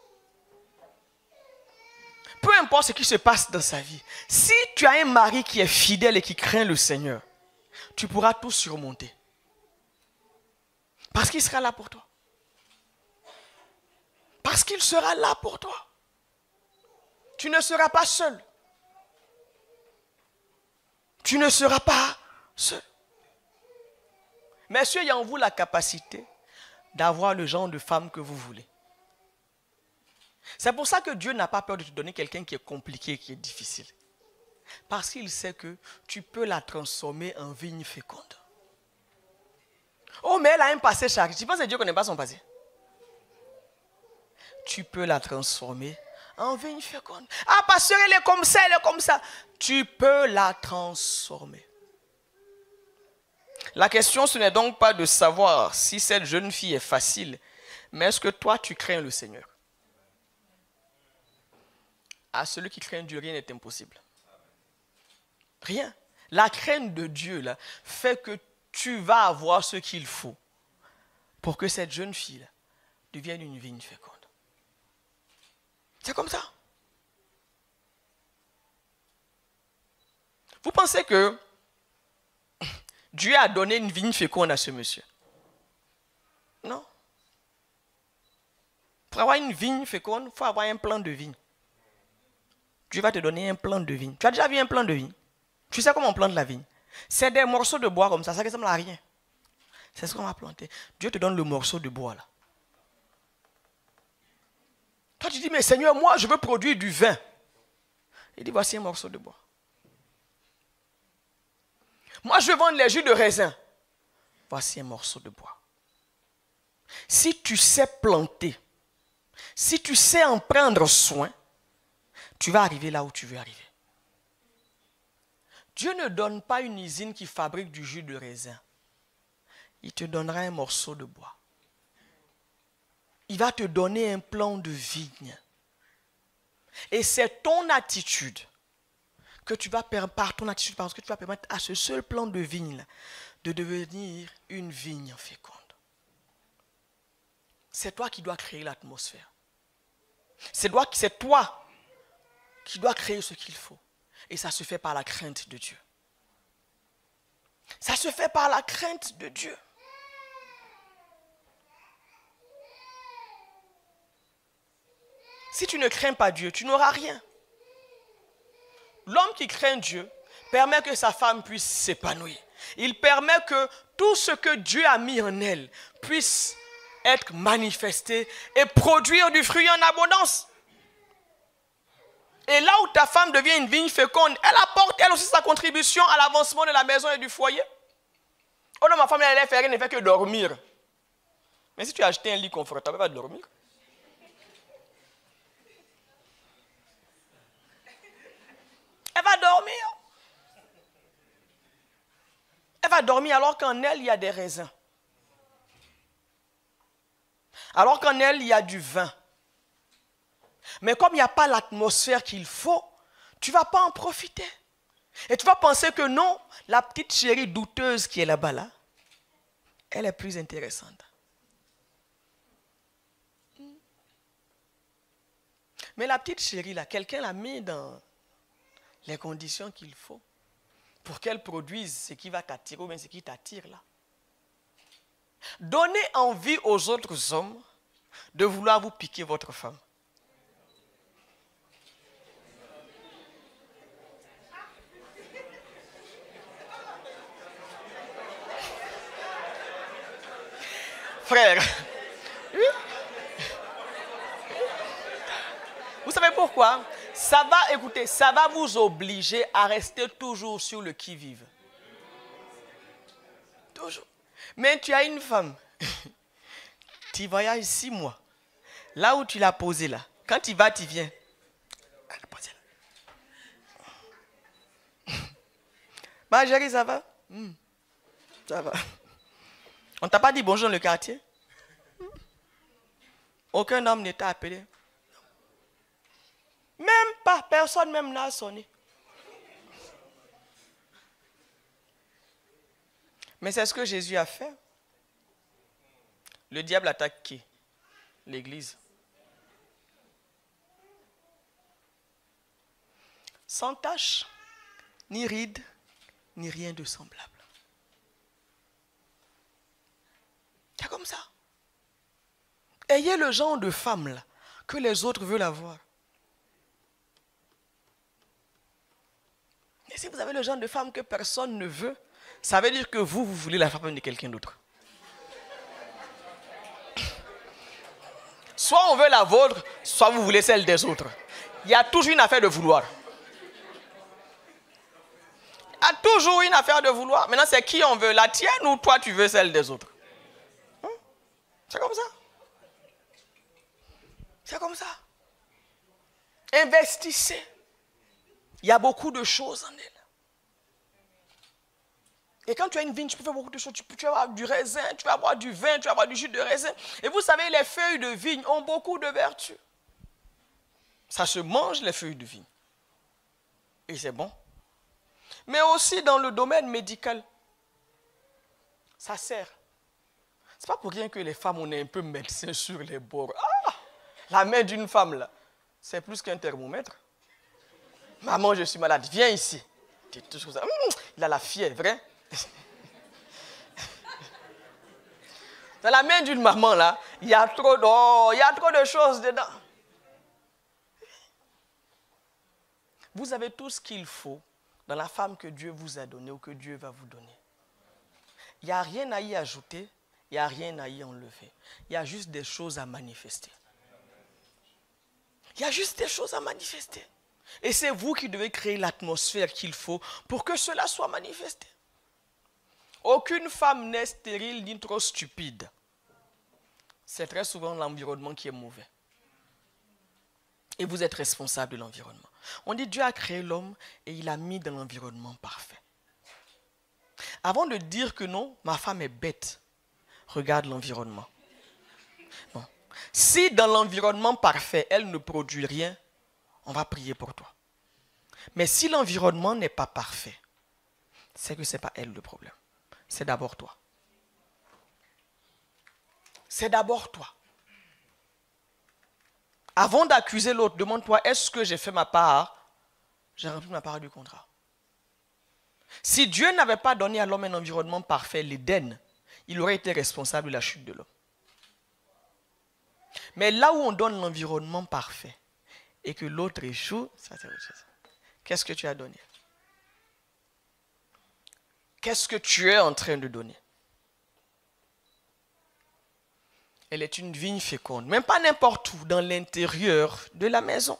Peu importe ce qui se passe dans sa vie, si tu as un mari qui est fidèle et qui craint le Seigneur, tu pourras tout surmonter. Parce qu'il sera là pour toi. Parce qu'il sera là pour toi. Tu ne seras pas seul. Tu ne seras pas seul. Messieurs, il y a en vous la capacité d'avoir le genre de femme que vous voulez. C'est pour ça que Dieu n'a pas peur de te donner quelqu'un qui est compliqué, qui est difficile. Parce qu'il sait que tu peux la transformer en vigne féconde. Oh, mais elle a un passé chargé. Tu penses que Dieu ne connaît pas son passé? Tu peux la transformer en vigne féconde. Ah, pasteur, elle est comme ça, elle est comme ça. Tu peux la transformer. La question, ce n'est donc pas de savoir si cette jeune fille est facile, mais est-ce que toi, tu crains le Seigneur? À celui qui craint Dieu, rien n'est impossible. Rien. La crainte de Dieu là, fait que tu vas avoir ce qu'il faut pour que cette jeune fille là, devienne une vigne féconde. C'est comme ça. Vous pensez que Dieu a donné une vigne féconde à ce monsieur? Non. Pour avoir une vigne féconde, il faut avoir un plan de vigne. Dieu va te donner un plan de vigne. Tu as déjà vu un plan de vigne? Tu sais comment on plante la vigne? C'est des morceaux de bois comme ça ressemble à rien. C'est ce qu'on va planter. Dieu te donne le morceau de bois là. Toi tu dis, mais Seigneur, moi je veux produire du vin. Il dit, voici un morceau de bois. Moi je veux vendre les jus de raisin. Voici un morceau de bois. Si tu sais planter, si tu sais en prendre soin, tu vas arriver là où tu veux arriver. Dieu ne donne pas une usine qui fabrique du jus de raisin. Il te donnera un morceau de bois. Il va te donner un plan de vigne. Et c'est ton attitude que tu vas permettre, par ton attitude, parce que tu vas permettre à ce seul plan de vigne de devenir une vigne féconde. C'est toi qui dois créer l'atmosphère. C'est toi qui dois créer ce qu'il faut. Et ça se fait par la crainte de Dieu. Ça se fait par la crainte de Dieu. Si tu ne crains pas Dieu, tu n'auras rien. L'homme qui craint Dieu permet que sa femme puisse s'épanouir. Il permet que tout ce que Dieu a mis en elle puisse être manifesté et produire du fruit en abondance. Et là où ta femme devient une vigne féconde, elle apporte elle aussi sa contribution à l'avancement de la maison et du foyer. Oh non, ma femme, elle fait rien, elle ne fait que dormir. Mais si tu as acheté un lit confortable, elle va dormir. Elle va dormir. Elle va dormir alors qu'en elle, il y a des raisins. Alors qu'en elle, il y a du vin. Mais comme il n'y a pas l'atmosphère qu'il faut, tu ne vas pas en profiter. Et tu vas penser que non, la petite chérie douteuse qui est là-bas, là, elle est plus intéressante. Mais la petite chérie, là, quelqu'un l'a mis dans les conditions qu'il faut pour qu'elle produise ce qui va t'attirer ou bien ce qui t'attire là. Donnez envie aux autres hommes de vouloir vous piquer votre femme. Frère, vous savez pourquoi? Ça va, écoutez, ça va vous obliger à rester toujours sur le qui-vive. Toujours. Mais tu as une femme, tu voyages 6 mois, là où tu l'as posée là, quand tu vas, tu viens. Ma chérie, ça va? Ça va. On ne t'a pas dit bonjour dans le quartier? Aucun homme ne t'a appelé? Même pas, personne même n'a sonné. Mais c'est ce que Jésus a fait. Le diable attaque qui? L'Église. Sans tache, ni ride, ni rien de semblable. C'est comme ça. Ayez le genre de femme là que les autres veulent avoir. Et si vous avez le genre de femme que personne ne veut, ça veut dire que vous voulez la femme de quelqu'un d'autre. Soit on veut la vôtre, soit vous voulez celle des autres. Il y a toujours une affaire de vouloir. Il y a toujours une affaire de vouloir. Maintenant, c'est qui on veut, la tienne ou toi tu veux celle des autres? C'est comme ça. C'est comme ça. Investissez. Il y a beaucoup de choses en elle. Et quand tu as une vigne, tu peux faire beaucoup de choses. Tu vas avoir du raisin, tu vas avoir du vin, tu vas avoir du jus de raisin. Et vous savez, les feuilles de vigne ont beaucoup de vertus. Ça se mange, les feuilles de vigne. Et c'est bon. Mais aussi dans le domaine médical. Ça sert. C'est pas pour rien que les femmes, on est un peu médecins sur les bords. Ah, la main d'une femme, là, c'est plus qu'un thermomètre. Maman, je suis malade, viens ici. Il a la fièvre, hein? Dans la main d'une maman, là, il y a trop de choses dedans. Vous avez tout ce qu'il faut dans la femme que Dieu vous a donnée ou que Dieu va vous donner. Il n'y a rien à y ajouter, il n'y a rien à y enlever. Il y a juste des choses à manifester. Il y a juste des choses à manifester. Et c'est vous qui devez créer l'atmosphère qu'il faut pour que cela soit manifesté. Aucune femme n'est stérile ni trop stupide. C'est très souvent l'environnement qui est mauvais. Et vous êtes responsable de l'environnement. On dit Dieu a créé l'homme et il l'a mis dans l'environnement parfait. Avant de dire que non, ma femme est bête, regarde l'environnement. Non. Si dans l'environnement parfait, elle ne produit rien, on va prier pour toi. Mais si l'environnement n'est pas parfait, c'est que ce n'est pas elle le problème. C'est d'abord toi. C'est d'abord toi. Avant d'accuser l'autre, demande-toi, est-ce que j'ai fait ma part? J'ai rempli ma part du contrat. Si Dieu n'avait pas donné à l'homme un environnement parfait, l'Éden, il aurait été responsable de la chute de l'homme. Mais là où on donne l'environnement parfait et que l'autre échoue, ça c'est autre chose. Qu'est-ce que tu as donné? Qu'est-ce que tu es en train de donner? Elle est une vigne féconde, même pas n'importe où, dans l'intérieur de la maison.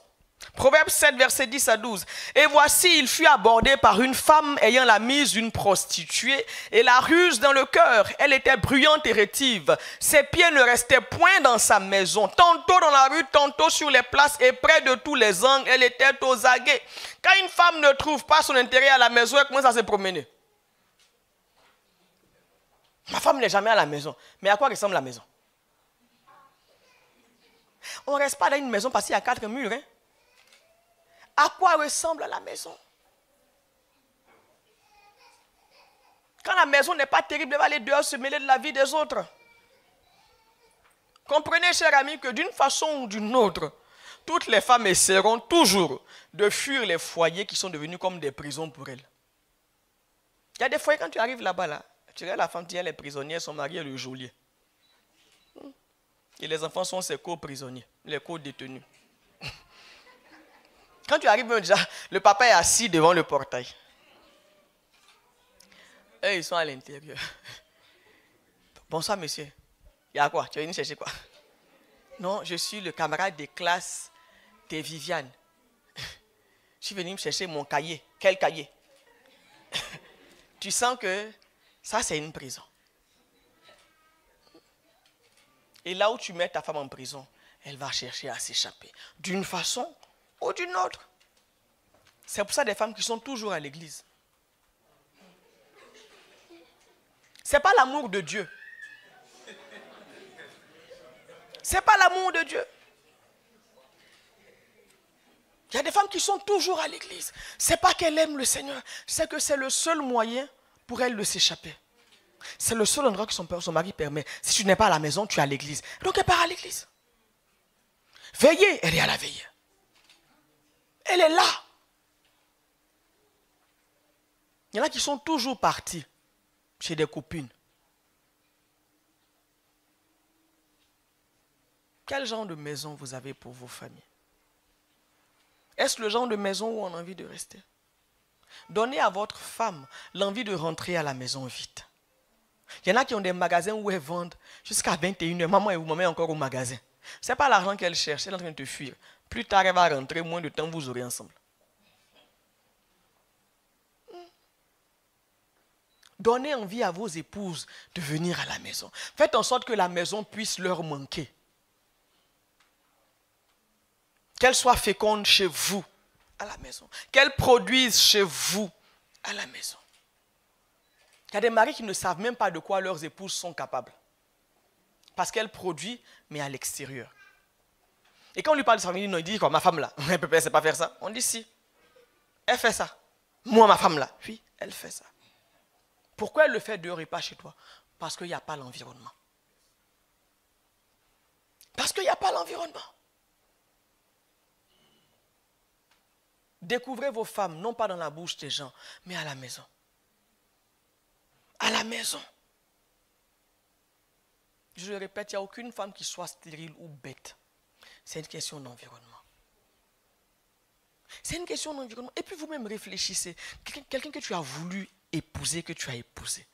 Proverbe 7, verset 10 à 12. Et voici, il fut abordé par une femme ayant la mise d'une prostituée et la ruse dans le cœur. Elle était bruyante et rétive. Ses pieds ne restaient point dans sa maison. Tantôt dans la rue, tantôt sur les places et près de tous les angles, elle était aux aguets. Quand une femme ne trouve pas son intérêt à la maison, elle commence à se promener. Ma femme n'est jamais à la maison. Mais à quoi ressemble la maison? On ne reste pas dans une maison parce qu'il y a 4 murs. Hein? À quoi ressemble la maison? Quand la maison n'est pas terrible, elle va aller dehors se mêler de la vie des autres. Comprenez, chers amis, que d'une façon ou d'une autre, toutes les femmes essaieront toujours de fuir les foyers qui sont devenus comme des prisons pour elles. Il y a des foyers, quand tu arrives là-bas, là, tu regardes la femme, tu dis, les prisonniers, son mari est le geôlier. Et les enfants sont ses co-prisonniers, les co-détenus. Quand tu arrives, déjà, le papa est assis devant le portail. Eux, ils sont à l'intérieur. Bonsoir, monsieur. Il y a quoi? Tu es venu chercher quoi? Non, je suis le camarade de classe de Viviane. Je suis venu me chercher mon cahier. Quel cahier? Tu sens que ça, c'est une prison. Et là où tu mets ta femme en prison, elle va chercher à s'échapper. D'une façon ou d'une autre. C'est pour ça des femmes qui sont toujours à l'église. Ce n'est pas l'amour de Dieu. Ce n'est pas l'amour de Dieu. Il y a des femmes qui sont toujours à l'église. Ce n'est pas qu'elles aiment le Seigneur. C'est que c'est le seul moyen pour elles de s'échapper. C'est le seul endroit que son mari permet. Si tu n'es pas à la maison, tu es à l'église. Donc elle part à l'église. Veillez, elle est à la veille. Elle est là. Il y en a qui sont toujours partis chez des copines. Quel genre de maison vous avez pour vos familles? Est-ce le genre de maison où on a envie de rester? Donnez à votre femme l'envie de rentrer à la maison vite. Il y en a qui ont des magasins où elles vendent jusqu'à 21h. Maman, maman est encore au magasin. Ce n'est pas l'argent qu'elle cherche, elle est en train de te fuir. Plus tard, elle va rentrer, moins de temps vous aurez ensemble. Donnez envie à vos épouses de venir à la maison. Faites en sorte que la maison puisse leur manquer. Qu'elle soit féconde chez vous, à la maison. Qu'elle produise chez vous, à la maison. Il y a des maris qui ne savent même pas de quoi leurs épouses sont capables. Parce qu'elle produit, mais à l'extérieur. Et quand on lui parle de sa famille, il dit quoi? Ma femme là, elle ne sait pas faire ça. On dit si. Elle fait ça. Moi, ma femme là, oui, elle fait ça. Pourquoi elle le fait dehors et pas chez toi? Parce qu'il n'y a pas l'environnement. Parce qu'il n'y a pas l'environnement. Découvrez vos femmes, non pas dans la bouche des gens, mais à la maison. À la maison. Je le répète, il n'y a aucune femme qui soit stérile ou bête. C'est une question d'environnement. C'est une question d'environnement. Et puis vous-même réfléchissez. Quelqu'un que tu as voulu épouser, que tu as épousé.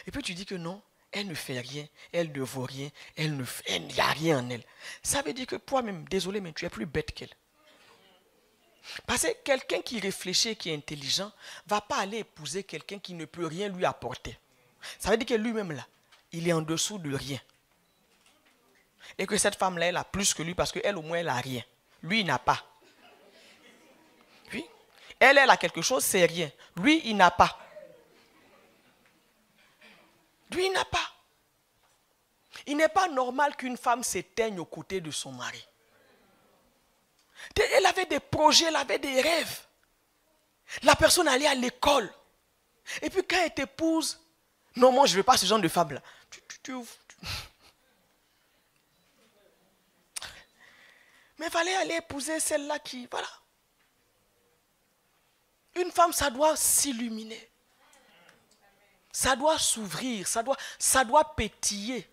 Et puis tu dis que non, elle ne fait rien, elle ne vaut rien, il n'y a rien en elle. Ça veut dire que toi-même, désolé, mais tu es plus bête qu'elle. Parce que quelqu'un qui réfléchit, qui est intelligent, ne va pas aller épouser quelqu'un qui ne peut rien lui apporter. Ça veut dire que lui-même là, il est en dessous de rien. Et que cette femme-là, elle a plus que lui parce qu'elle au moins, elle n'a rien. Lui, il n'a pas. Oui. Elle a quelque chose, c'est rien. Lui, il n'a pas. Lui, il n'a pas. Il n'est pas normal qu'une femme s'éteigne aux côtés de son mari. Elle avait des projets, elle avait des rêves. La personne allait à l'école. Et puis quand elle t'épouse, non, moi je ne veux pas ce genre de femme-là. Mais il fallait aller épouser celle-là qui, voilà. Une femme, ça doit s'illuminer. Ça doit s'ouvrir, ça doit pétiller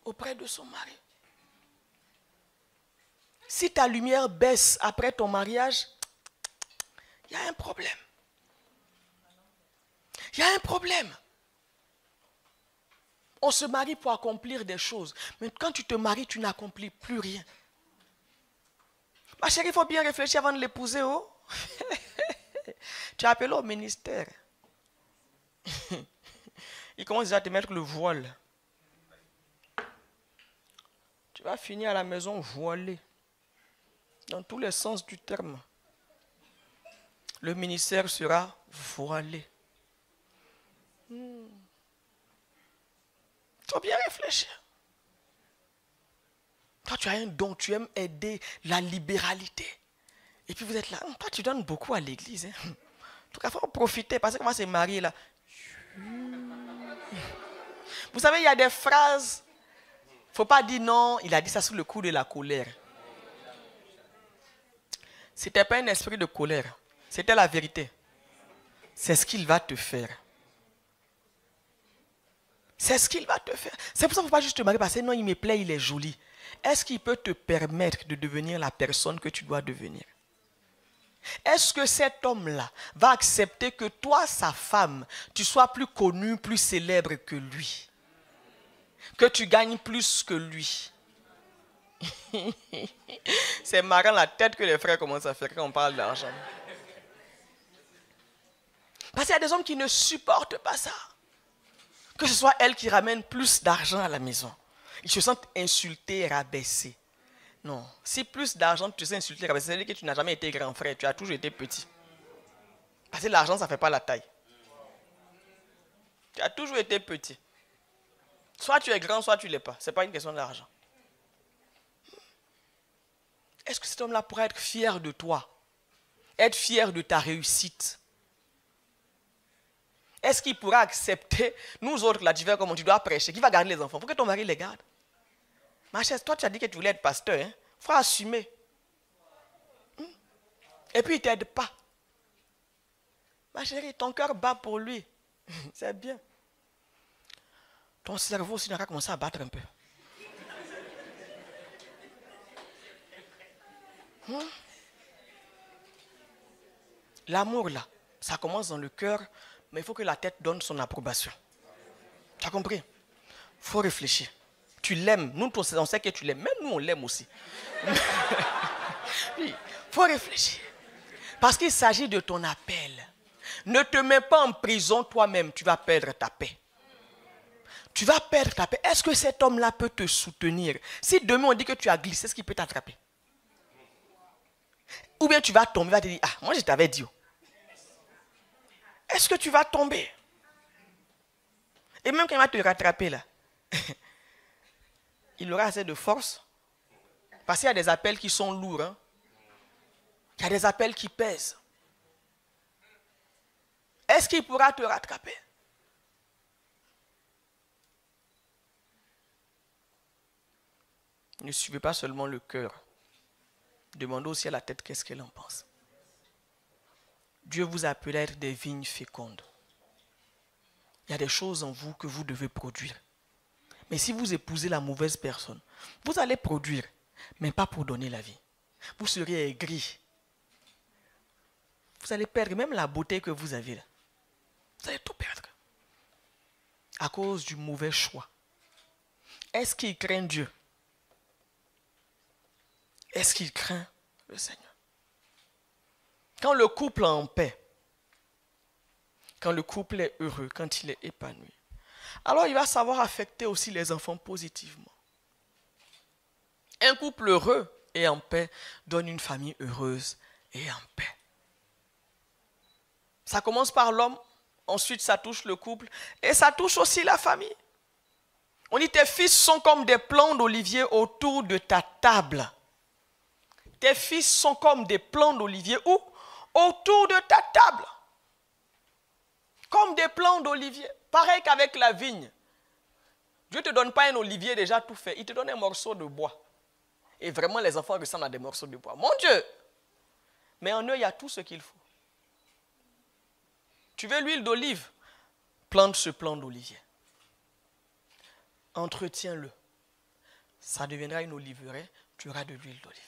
auprès de son mari. Si ta lumière baisse après ton mariage, il y a un problème. Il y a un problème. On se marie pour accomplir des choses. Mais quand tu te maries, tu n'accomplis plus rien. Ma chérie, il faut bien réfléchir avant de l'épouser. Oh. Tu as appelé au ministère. Il commence déjà à te mettre le voile. Tu vas finir à la maison voilé. Dans tous les sens du terme. Le ministère sera voilé. Il faut bien réfléchir. Toi, tu as un don, tu aimes aider la libéralité. Et puis vous êtes là, toi, tu donnes beaucoup à l'église. Hein. En tout cas, il faut profiter parce qu'on va se marier là. Vous savez, il y a des phrases faut pas dire non, il a dit ça sous le coup de la colère. Ce n'était pas un esprit de colère, c'était la vérité. C'est ce qu'il va te faire. C'est ce qu'il va te faire. C'est pour ça qu'il ne faut pas juste te marier parce que non, il me plaît, il est joli. Est-ce qu'il peut te permettre de devenir la personne que tu dois devenir? Est-ce que cet homme-là va accepter que toi, sa femme, tu sois plus connu, plus célèbre que lui? Que tu gagnes plus que lui? C'est marrant la tête que les frères commencent à faire quand on parle d'argent. Parce qu'il y a des hommes qui ne supportent pas ça. Que ce soit elle qui ramène plus d'argent à la maison. Ils se sentent insultés, rabaissés. Non. Si plus d'argent tu te sens insulté, rabaissé, ça veut dire que tu n'as jamais été grand frère, tu as toujours été petit. Parce que l'argent, ça ne fait pas la taille. Tu as toujours été petit. Soit tu es grand, soit tu ne l'es pas. Ce n'est pas une question d'argent. Est-ce que cet homme-là pourrait être fier de toi? Être fier de ta réussite? Est-ce qu'il pourra accepter, nous autres, la divers, comme tu dois prêcher, qui va garder les enfants? Il faut que ton mari les garde. Ma chère, toi, tu as dit que tu voulais être pasteur. Il faut assumer. Et puis, il ne t'aide pas. Ma chérie, ton cœur bat pour lui. C'est bien. Ton cerveau aussi n'a commencé à battre un peu. L'amour, là, ça commence dans le cœur, mais il faut que la tête donne son approbation. Tu as compris? Il faut réfléchir. Tu l'aimes. Nous, on sait que tu l'aimes. Même nous, on l'aime aussi. Il faut réfléchir. Parce qu'il s'agit de ton appel. Ne te mets pas en prison toi-même. Tu vas perdre ta paix. Tu vas perdre ta paix. Est-ce que cet homme-là peut te soutenir? Si demain on dit que tu as glissé, est-ce qu'il peut t'attraper? Ou bien tu vas tomber, il va te dire, ah, moi je t'avais dit. Est-ce que tu vas tomber? Et même quand il va te rattraper là, il aura assez de force. Parce qu'il y a des appels qui sont lourds. Hein? Il y a des appels qui pèsent. Est-ce qu'il pourra te rattraper? Ne suivez pas seulement le cœur. Demandez aussi à la tête qu'est-ce qu'elle en pense. Dieu vous a appelé à être des vignes fécondes. Il y a des choses en vous que vous devez produire. Mais si vous épousez la mauvaise personne, vous allez produire, mais pas pour donner la vie. Vous serez aigri. Vous allez perdre même la beauté que vous avez là. Vous allez tout perdre. À cause du mauvais choix. Est-ce qu'il craint Dieu? Est-ce qu'il craint le Seigneur? Quand le couple est en paix, quand le couple est heureux, quand il est épanoui, alors il va savoir affecter aussi les enfants positivement. Un couple heureux et en paix donne une famille heureuse et en paix. Ça commence par l'homme, ensuite ça touche le couple et ça touche aussi la famille. On dit tes fils sont comme des plants d'olivier autour de ta table. Tes fils sont comme des plants d'olivier où? Autour de ta table. Comme des plants d'olivier. Pareil qu'avec la vigne. Dieu ne te donne pas un olivier déjà tout fait. Il te donne un morceau de bois. Et vraiment, les enfants ressemblent à des morceaux de bois. Mon Dieu! Mais en eux, il y a tout ce qu'il faut. Tu veux l'huile d'olive? Plante ce plant d'olivier. Entretiens-le. Ça deviendra une oliveraie. Tu auras de l'huile d'olive.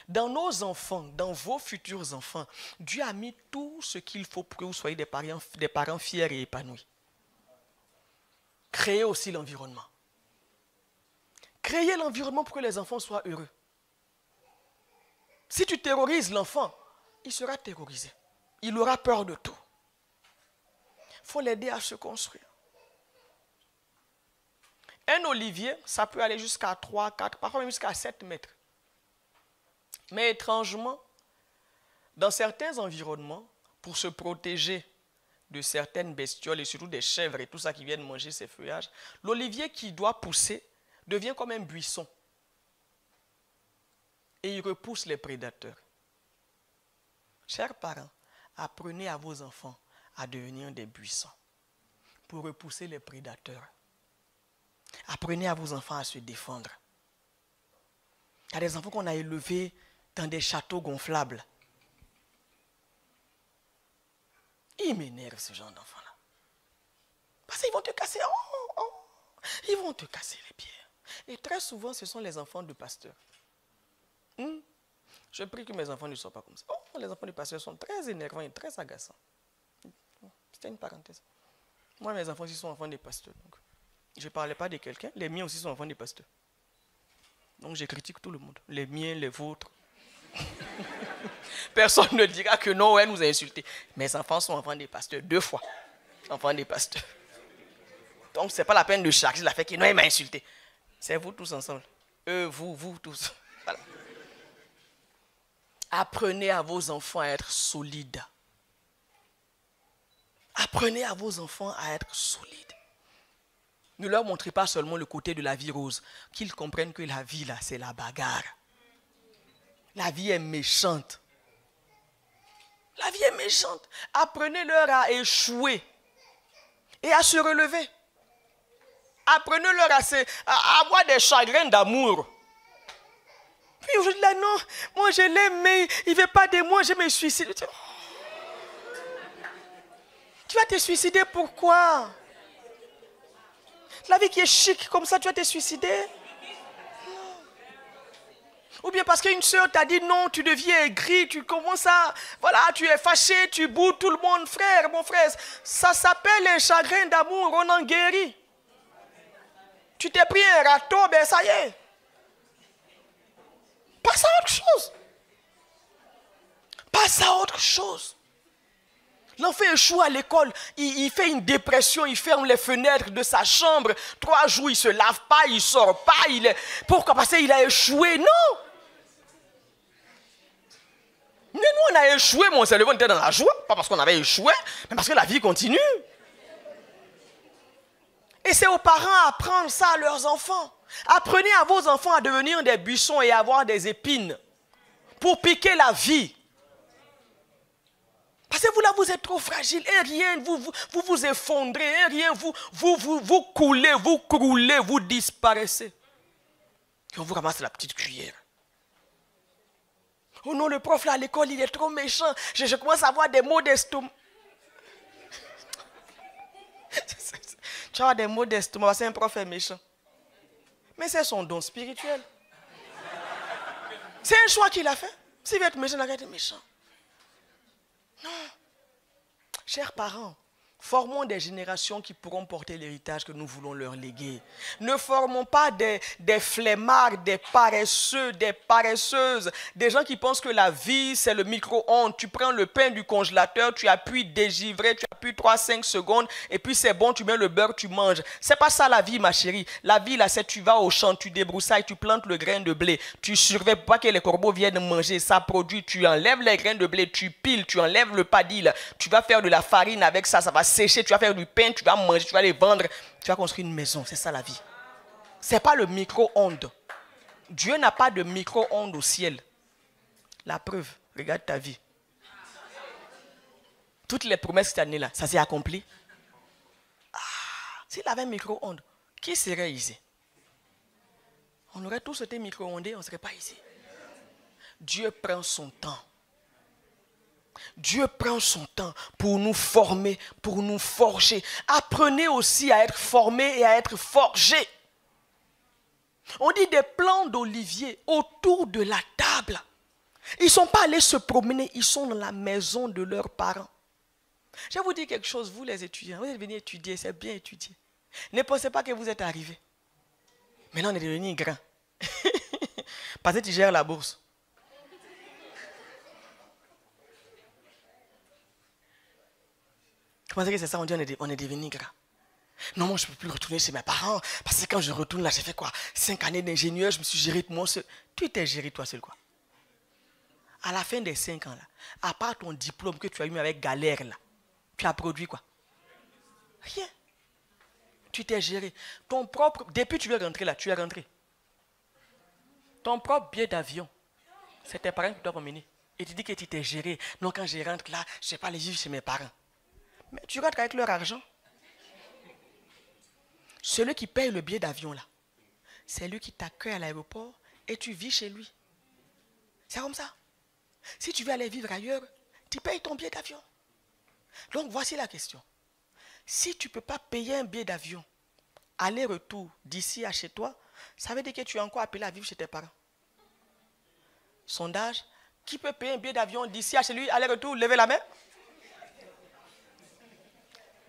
Dans nos enfants, dans vos futurs enfants, Dieu a mis tout ce qu'il faut pour que vous soyez des parents fiers et épanouis. Créez aussi l'environnement. Créez l'environnement pour que les enfants soient heureux. Si tu terrorises l'enfant, il sera terrorisé. Il aura peur de tout. Il faut l'aider à se construire. Un olivier, ça peut aller jusqu'à 3, 4, parfois même jusqu'à 7 mètres. Mais étrangement, dans certains environnements, pour se protéger de certaines bestioles et surtout des chèvres et tout ça qui viennent manger ces feuillages, l'olivier qui doit pousser devient comme un buisson. Et il repousse les prédateurs. Chers parents, apprenez à vos enfants à devenir des buissons pour repousser les prédateurs. Apprenez à vos enfants à se défendre. Il y a des enfants qu'on a élevés dans des châteaux gonflables. Ils m'énervent, ce genre d'enfants-là. Parce qu'ils vont te casser. Ils vont te casser les pieds. Et très souvent, ce sont les enfants de pasteurs. Je prie que mes enfants ne soient pas comme ça. Les enfants de pasteurs sont très énervants et très agaçants. C'était une parenthèse. Moi, mes enfants aussi sont enfants de pasteurs. Donc, je ne parlais pas de quelqu'un. Les miens aussi sont enfants de pasteurs. Donc, je critique tout le monde. Les miens, les vôtres. Personne ne dira que non, elle nous a insultés. Mes enfants sont enfants des pasteurs. 2 fois. Enfants des pasteurs. Donc, ce n'est pas la peine de charger la fait que non, il m'a insulté. C'est vous tous ensemble. Eux, vous tous. Voilà. Apprenez à vos enfants à être solides. Apprenez à vos enfants à être solides. Ne leur montrez pas seulement le côté de la vie rose. Qu'ils comprennent que la vie, là, c'est la bagarre. La vie est méchante. La vie est méchante. Apprenez-leur à échouer et à se relever. Apprenez-leur à avoir des chagrins d'amour. Puis aujourd'hui, là, non, moi je l'aime, mais il ne veut pas de moi, je me suicide. Tu vas te suicider pourquoi? La vie qui est chic comme ça, tu vas te suicider? Non. Ou bien parce qu'une soeur t'a dit non, tu deviens aigri, tu commences à... Voilà, tu es fâché, tu boudes tout le monde. Frère, mon frère, ça s'appelle un chagrin d'amour, on en guérit. Tu t'es pris un râteau, ben ça y est. Passe à autre chose. Passe à autre chose. L'enfant échoue à l'école, il fait une dépression, il ferme les fenêtres de sa chambre. 3 jours, il ne se lave pas, il ne sort pas. Pourquoi? Parce qu'il a échoué. Non. Mais nous, on a échoué, mon cerveau était dans la joie. Pas parce qu'on avait échoué, mais parce que la vie continue. Et c'est aux parents à apprendre ça à leurs enfants. Apprenez à vos enfants à devenir des buissons et à avoir des épines pour piquer la vie. Parce que vous là, vous êtes trop fragile et rien, vous effondrez, et rien, vous coulez, vous croulez, vous disparaissez. Et on vous ramasse la petite cuillère. Oh non, le prof là à l'école, il est trop méchant. Je commence à avoir des maux d'estomac. Tu as des maux d'estomac, c'est un prof est méchant. Mais c'est son don spirituel. C'est un choix qu'il a fait. S'il veut être méchant, il va être méchant. Non. Chers parents, formons des générations qui pourront porter l'héritage que nous voulons leur léguer. Ne formons pas des flemmards, des paresseux, des paresseuses, des gens qui pensent que la vie, c'est le micro-ondes. Tu prends le pain du congélateur, tu appuies dégivrer, tu appuies 3-5 secondes, et puis c'est bon, tu mets le beurre, tu manges. C'est pas ça la vie, ma chérie. La vie, là, c'est tu vas au champ, tu débroussailles, tu plantes le grain de blé, tu surveilles pour pas que les corbeaux viennent manger, ça produit, tu enlèves les grains de blé, tu piles, tu enlèves le padil, tu vas faire de la farine avec ça, ça va sécher, tu vas faire du pain, tu vas manger, tu vas les vendre, tu vas construire une maison. C'est ça la vie. C'est pas le micro-ondes. Dieu n'a pas de micro-ondes au ciel. La preuve, regarde ta vie. Toutes les promesses cette année-là, ça s'est accompli. S'il avait un micro-ondes, qui serait ici? On aurait tous été micro-ondés, on ne serait pas ici. Dieu prend son temps. Dieu prend son temps pour nous former, pour nous forger. Apprenez aussi à être formés et à être forgés. On dit des plants d'olivier autour de la table. Ils ne sont pas allés se promener, ils sont dans la maison de leurs parents. Je vais vous dire quelque chose, vous les étudiants, vous êtes venus étudier, c'est bien étudier. Ne pensez pas que vous êtes arrivés. Maintenant on est devenus grands. Parce que tu gères la bourse. Vous pensez que c'est ça, on dit on est devenu grand. Non, moi je ne peux plus retourner chez mes parents. Parce que quand je retourne là, j'ai fait quoi? 5 années d'ingénieur, je me suis géré moi seul. Tu t'es géré toi seul quoi? À la fin des 5 ans là, à part ton diplôme que tu as eu avec galère là, tu as produit quoi? Rien. Tu t'es géré. Ton propre, depuis que tu es rentré là, tu es rentré. Ton propre billet d'avion, c'est tes parents qui doivent emmener. Et tu dis que tu t'es géré. Non, quand je rentre là, je ne sais pas aller vivre chez mes parents. Mais tu rentres avec leur argent. celui qui paye le billet d'avion là, c'est lui qui t'accueille à l'aéroport et tu vis chez lui. C'est comme ça. Si tu veux aller vivre ailleurs, tu payes ton billet d'avion. Donc voici la question. Si tu ne peux pas payer un billet d'avion, aller-retour d'ici à chez toi, ça veut dire que tu es encore appelé à vivre chez tes parents. Sondage, qui peut payer un billet d'avion d'ici à chez lui, aller-retour, levez la main.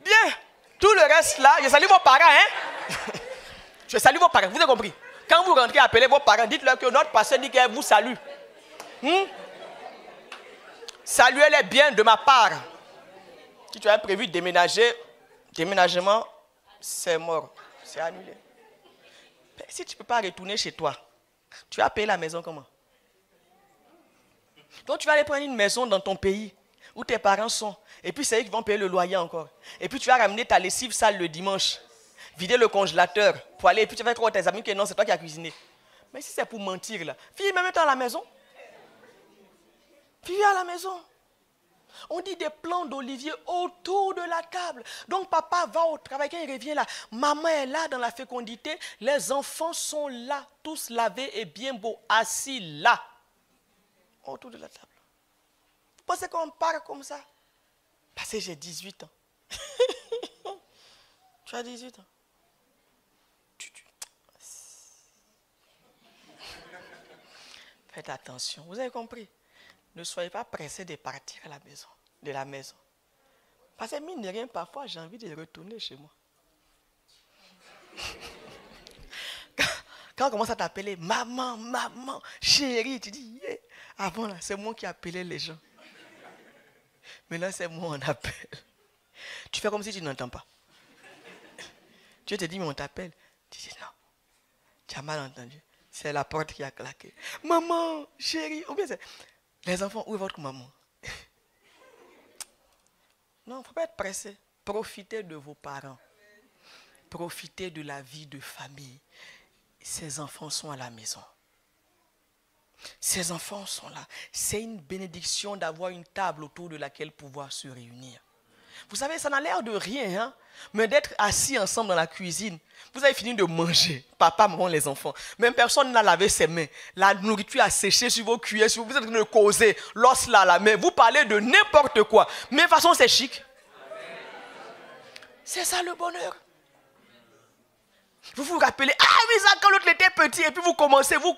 Bien, tout le reste là, je salue vos parents, hein. Je salue vos parents, vous avez compris. Quand vous rentrez, appelez vos parents, dites-leur que notre pasteur dit qu'elle vous salue. Saluez-les bien de ma part. Si tu as prévu de déménager, déménagement, c'est mort, c'est annulé. Mais si tu ne peux pas retourner chez toi, tu vas payer la maison comment? Donc tu vas aller prendre une maison dans ton pays où tes parents sont. Et puis c'est eux qui vont payer le loyer encore. Et puis tu vas ramener ta lessive sale le dimanche. Vider le congélateur pour aller. Et puis tu vas croire tes amis que non, c'est toi qui as cuisiné. Mais si c'est pour mentir là, viens même temps à la maison. Viens à la maison. On dit des plants d'olivier autour de la table. Donc papa va au travail, quand il revient là, maman est là dans la fécondité, les enfants sont là, tous lavés et bien beaux, assis là, autour de la table. Vous pensez qu'on parle comme ça? Parce que j'ai 18 ans. Tu as 18 ans. Faites attention, vous avez compris? Ne soyez pas pressés de partir à la maison, de la maison. Parce que mine de rien, parfois j'ai envie de retourner chez moi. Quand on commence à t'appeler maman, maman, chérie, tu dis yeah. Avant là, c'est moi qui appelais les gens. Mais là, c'est moi on appelle. Tu fais comme si tu n'entends pas. Dieu te dit, mais on t'appelle. Tu dis non, tu as mal entendu. C'est la porte qui a claqué. Maman, chérie, ou bien c'est... Les enfants, où est votre maman? Non, il ne faut pas être pressé. Profitez de vos parents. Profitez de la vie de famille. Ces enfants sont à la maison. Ces enfants sont là. C'est une bénédiction d'avoir une table autour de laquelle pouvoir se réunir. Vous savez, ça n'a l'air de rien, hein? Mais d'être assis ensemble dans la cuisine. Vous avez fini de manger, papa, maman, les enfants. Même personne n'a lavé ses mains. La nourriture a séché sur vos cuillères, vous êtes en train de causer, l'os là à la main. Vous parlez de n'importe quoi. Mais de toute façon, c'est chic. C'est ça le bonheur. Vous vous rappelez, ah oui, ça quand l'autre était petit, et puis vous commencez. Vous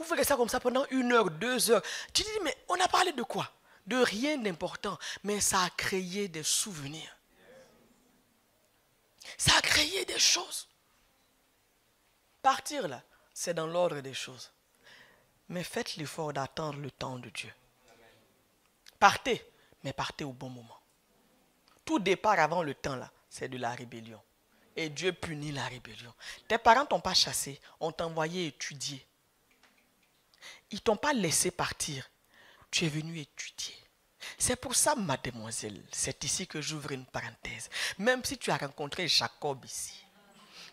faites ça comme ça pendant 1 heure, 2 heures. Tu dis, mais on a parlé de quoi? De rien d'important, mais ça a créé des souvenirs. Ça a créé des choses. Partir là, c'est dans l'ordre des choses. Mais faites l'effort d'attendre le temps de Dieu. Partez, mais partez au bon moment. Tout départ avant le temps là, c'est de la rébellion. Et Dieu punit la rébellion. Tes parents ne t'ont pas chassé, on t'a envoyé étudier. Ils ne t'ont pas laissé partir. Tu es venu étudier. C'est pour ça, mademoiselle, c'est ici que j'ouvre une parenthèse. Même si tu as rencontré Jacob ici,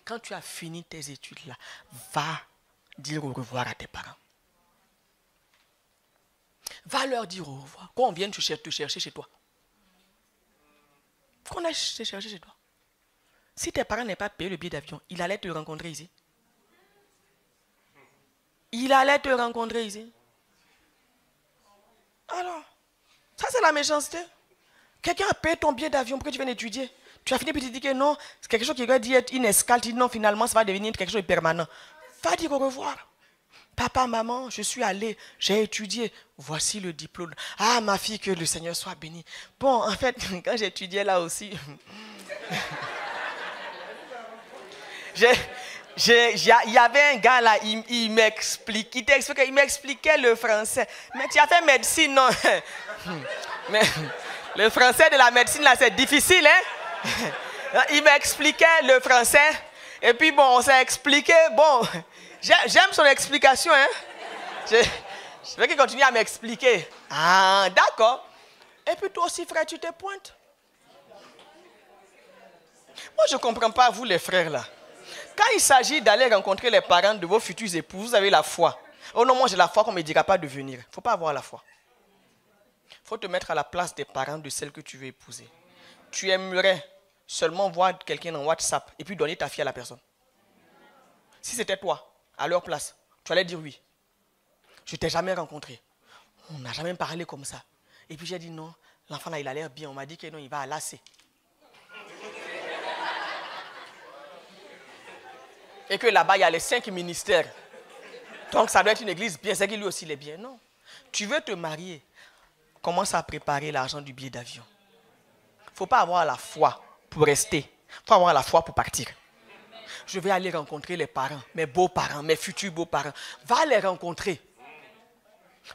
quand tu as fini tes études là, va dire au revoir à tes parents. Va leur dire au revoir. Qu'on vienne te chercher chez toi. Qu'on aille te chercher chez toi. Si tes parents n'avaient pas payé le billet d'avion, il allait te rencontrer ici. Il allait te rencontrer ici. Alors, ça c'est la méchanceté. Quelqu'un a payé ton billet d'avion pour que tu viennes étudier. Tu as fini par te dire que non, c'est quelque chose qui aurait dû être une escale. Tu dis non, finalement, ça va devenir quelque chose de permanent. Va dire au revoir. Papa, maman, je suis allé, j'ai étudié. Voici le diplôme. Ah, ma fille, que le Seigneur soit béni. Bon, en fait, quand j'étudiais là aussi, il y avait un gars là, il m'expliquait le français. Mais tu as fait médecine, non? Mais le français de la médecine là, c'est difficile, hein? Il m'expliquait le français. Et puis bon, on s'est expliqué. Bon, j'aime son explication, hein? Je veux qu'il continue à m'expliquer. Ah, d'accord. Et puis toi aussi, frère, tu te pointes. Moi, je ne comprends pas, vous les frères là. Quand il s'agit d'aller rencontrer les parents de vos futurs époux, vous avez la foi. Oh non, moi j'ai la foi qu'on ne me dira pas de venir. Il ne faut pas avoir la foi. Il faut te mettre à la place des parents de celle que tu veux épouser. Tu aimerais seulement voir quelqu'un en WhatsApp et puis donner ta fille à la personne. Si c'était toi, à leur place, tu allais dire oui. Je ne t'ai jamais rencontré. On n'a jamais parlé comme ça. Et puis j'ai dit non, l'enfant là, il a l'air bien. On m'a dit que non, il va à l'AC. Et que là-bas, il y a les 5 ministères. Donc ça doit être une église bien, c'est que lui aussi il est bien. Non. Tu veux te marier, commence à préparer l'argent du billet d'avion. Il ne faut pas avoir la foi pour rester. Il faut avoir la foi pour partir. Je vais aller rencontrer les parents, mes beaux-parents, mes futurs beaux-parents. Va les rencontrer.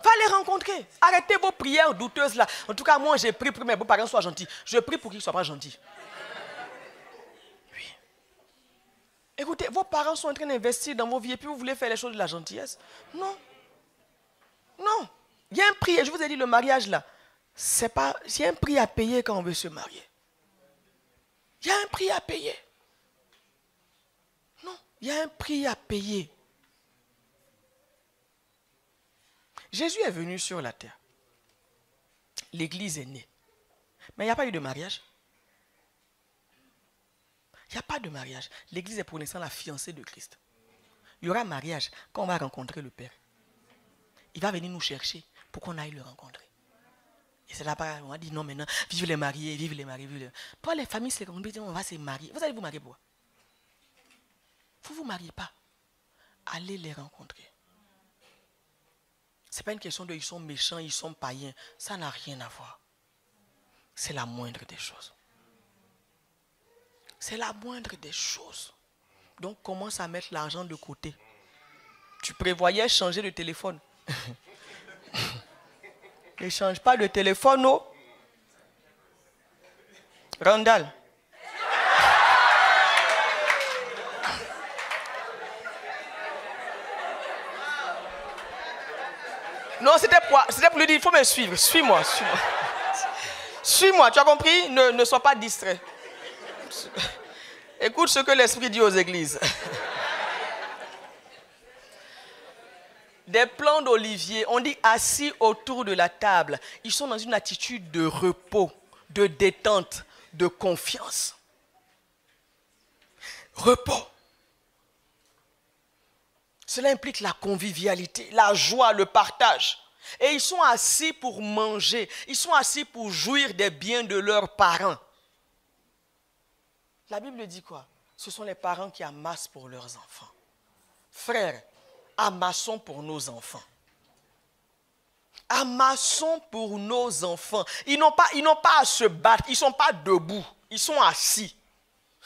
Va les rencontrer. Arrêtez vos prières douteuses là. En tout cas, moi j'ai prié pour que mes beaux-parents soient gentils. Je prie pour qu'ils ne soient pas gentils. Oui. Écoutez, vos parents sont en train d'investir dans vos vies et puis vous voulez faire les choses de la gentillesse. Non. Non. Il y a un prix. Et je vous ai dit, le mariage là, il y a un prix à payer quand on veut se marier. Il y a un prix à payer. Non, il y a un prix à payer. Jésus est venu sur la terre. L'église est née. Mais il n'y a pas eu de mariage. Il n'y a pas de mariage. L'église est pour l'instant la fiancée de Christ. Il y aura mariage quand on va rencontrer le Père. Il va venir nous chercher pour qu'on aille le rencontrer. Et c'est là-bas, on va dire non maintenant, vive les mariés, vive les mariés, vive les... Pour les familles, c'est comme on va se marier. Vous allez vous marier pour quoi? Vous ne vous mariez pas. Allez les rencontrer. Ce n'est pas une question de ils sont méchants, ils sont païens. Ça n'a rien à voir. C'est la moindre des choses. C'est la moindre des choses. Donc commence à mettre l'argent de côté. Tu prévoyais changer de téléphone. Ne change pas de téléphone, non? Randall. Non, c'était pour lui dire, il faut me suivre. Suis-moi, suis-moi. Suis-moi, tu as compris? Ne sois pas distrait. Écoute ce que l'Esprit dit aux églises. Des plants d'olivier, on dit assis autour de la table. Ils sont dans une attitude de repos, de détente, de confiance. Repos. Cela implique la convivialité, la joie, le partage. Et ils sont assis pour manger. Ils sont assis pour jouir des biens de leurs parents. La Bible dit quoi? Ce sont les parents qui amassent pour leurs enfants. Frères, amassons pour nos enfants. Amassons pour nos enfants. Ils n'ont pas à se battre. Ils ne sont pas debout. Ils sont assis.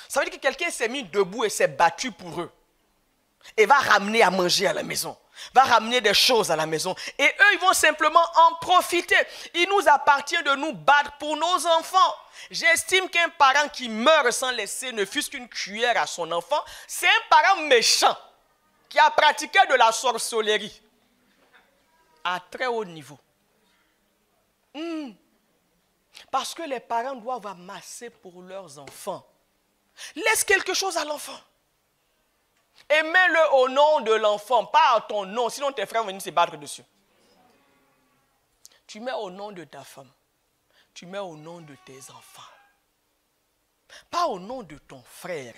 Ça veut dire que quelqu'un s'est mis debout et s'est battu pour eux. Et va ramener à manger à la maison. Va ramener des choses à la maison. Et eux, ils vont simplement en profiter. Il nous appartient de nous battre pour nos enfants. J'estime qu'un parent qui meurt sans laisser ne fût-ce qu'une cuillère à son enfant, c'est un parent méchant qui a pratiqué de la sorcellerie à très haut niveau. Parce que les parents doivent amasser pour leurs enfants. Laisse quelque chose à l'enfant. Et mets-le au nom de l'enfant, pas à ton nom, sinon tes frères vont venir se battre dessus. Tu mets au nom de ta femme. Tu mets au nom de tes enfants. Pas au nom de ton frère,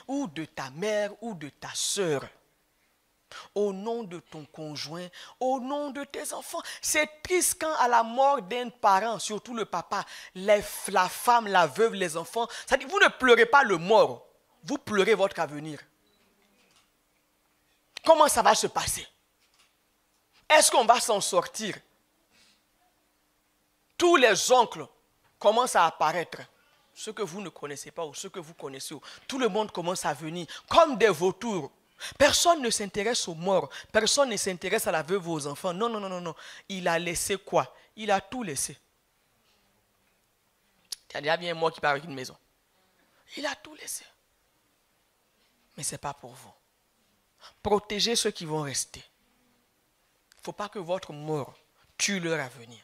ou de ta mère, ou de ta sœur. Au nom de ton conjoint, au nom de tes enfants. C'est triste quand à la mort d'un parent, surtout le papa, la femme, la veuve, les enfants, ça dit, vous ne pleurez pas le mort, vous pleurez votre avenir. Comment ça va se passer? Est-ce qu'on va s'en sortir? Tous les oncles commencent à apparaître. Ceux que vous ne connaissez pas ou ceux que vous connaissez. Tout le monde commence à venir comme des vautours. Personne ne s'intéresse aux morts. Personne ne s'intéresse à la veuve ou aux enfants. Non, non, non, non, non. Il a laissé quoi? Il a tout laissé. Il y a déjà bien un mort qui part avec une maison. Il a tout laissé. Mais ce n'est pas pour vous. Protégez ceux qui vont rester. Il ne faut pas que votre mort tue leur avenir.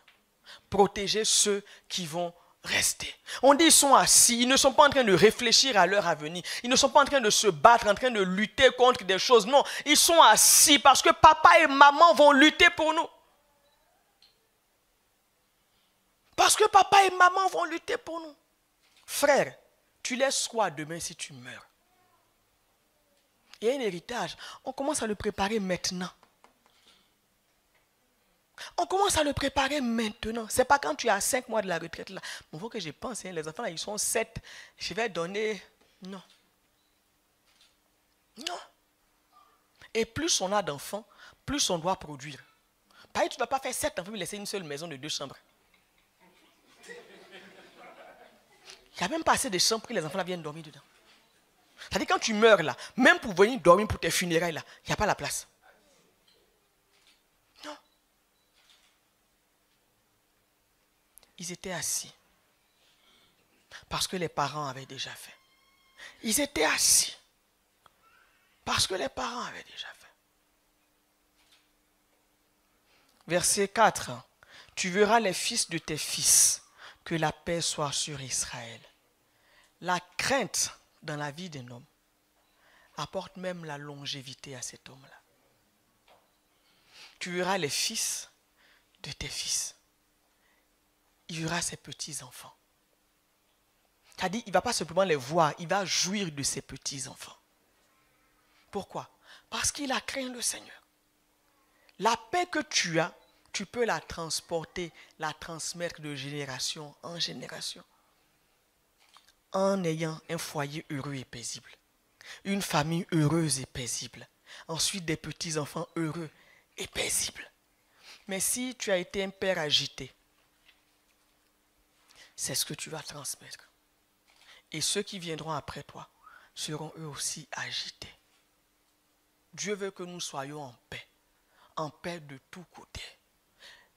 Protégez ceux qui vont rester. On dit qu'ils sont assis, ils ne sont pas en train de réfléchir à leur avenir. Ils ne sont pas en train de se battre, en train de lutter contre des choses. Non, ils sont assis parce que papa et maman vont lutter pour nous. Parce que papa et maman vont lutter pour nous. Frères, Tu laisses quoi demain si tu meurs? Il y a un héritage. On commence à le préparer maintenant. On commence à le préparer maintenant. Ce n'est pas quand tu as 5 mois de la retraite là. Il faut que je pense, les enfants là, ils sont 7. Je vais donner... Non. Non. Et plus on a d'enfants, plus on doit produire. Pareil, tu ne vas pas faire 7 enfants et laisser une seule maison de 2 chambres. Il n'y a même pas assez de chambres pour que les enfants là viennent dormir dedans. C'est-à-dire quand tu meurs là, même pour venir dormir pour tes funérailles là, il n'y a pas la place. Non. Ils étaient assis. Parce que les parents avaient déjà fait. Ils étaient assis. Parce que les parents avaient déjà fait. Verset 4. Tu verras les fils de tes fils, que la paix soit sur Israël. La crainte dans la vie d'un homme apporte même la longévité à cet homme-là. Tu verras les fils de tes fils. Il verra ses petits-enfants. C'est-à-dire, il ne va pas simplement les voir, il va jouir de ses petits-enfants. Pourquoi? Parce qu'il a craint le Seigneur. La paix que tu as, tu peux la transporter, la transmettre de génération en génération. En ayant un foyer heureux et paisible. Une famille heureuse et paisible. Ensuite, des petits-enfants heureux et paisibles. Mais si tu as été un père agité, c'est ce que tu vas transmettre. Et ceux qui viendront après toi seront eux aussi agités. Dieu veut que nous soyons en paix de tous côtés,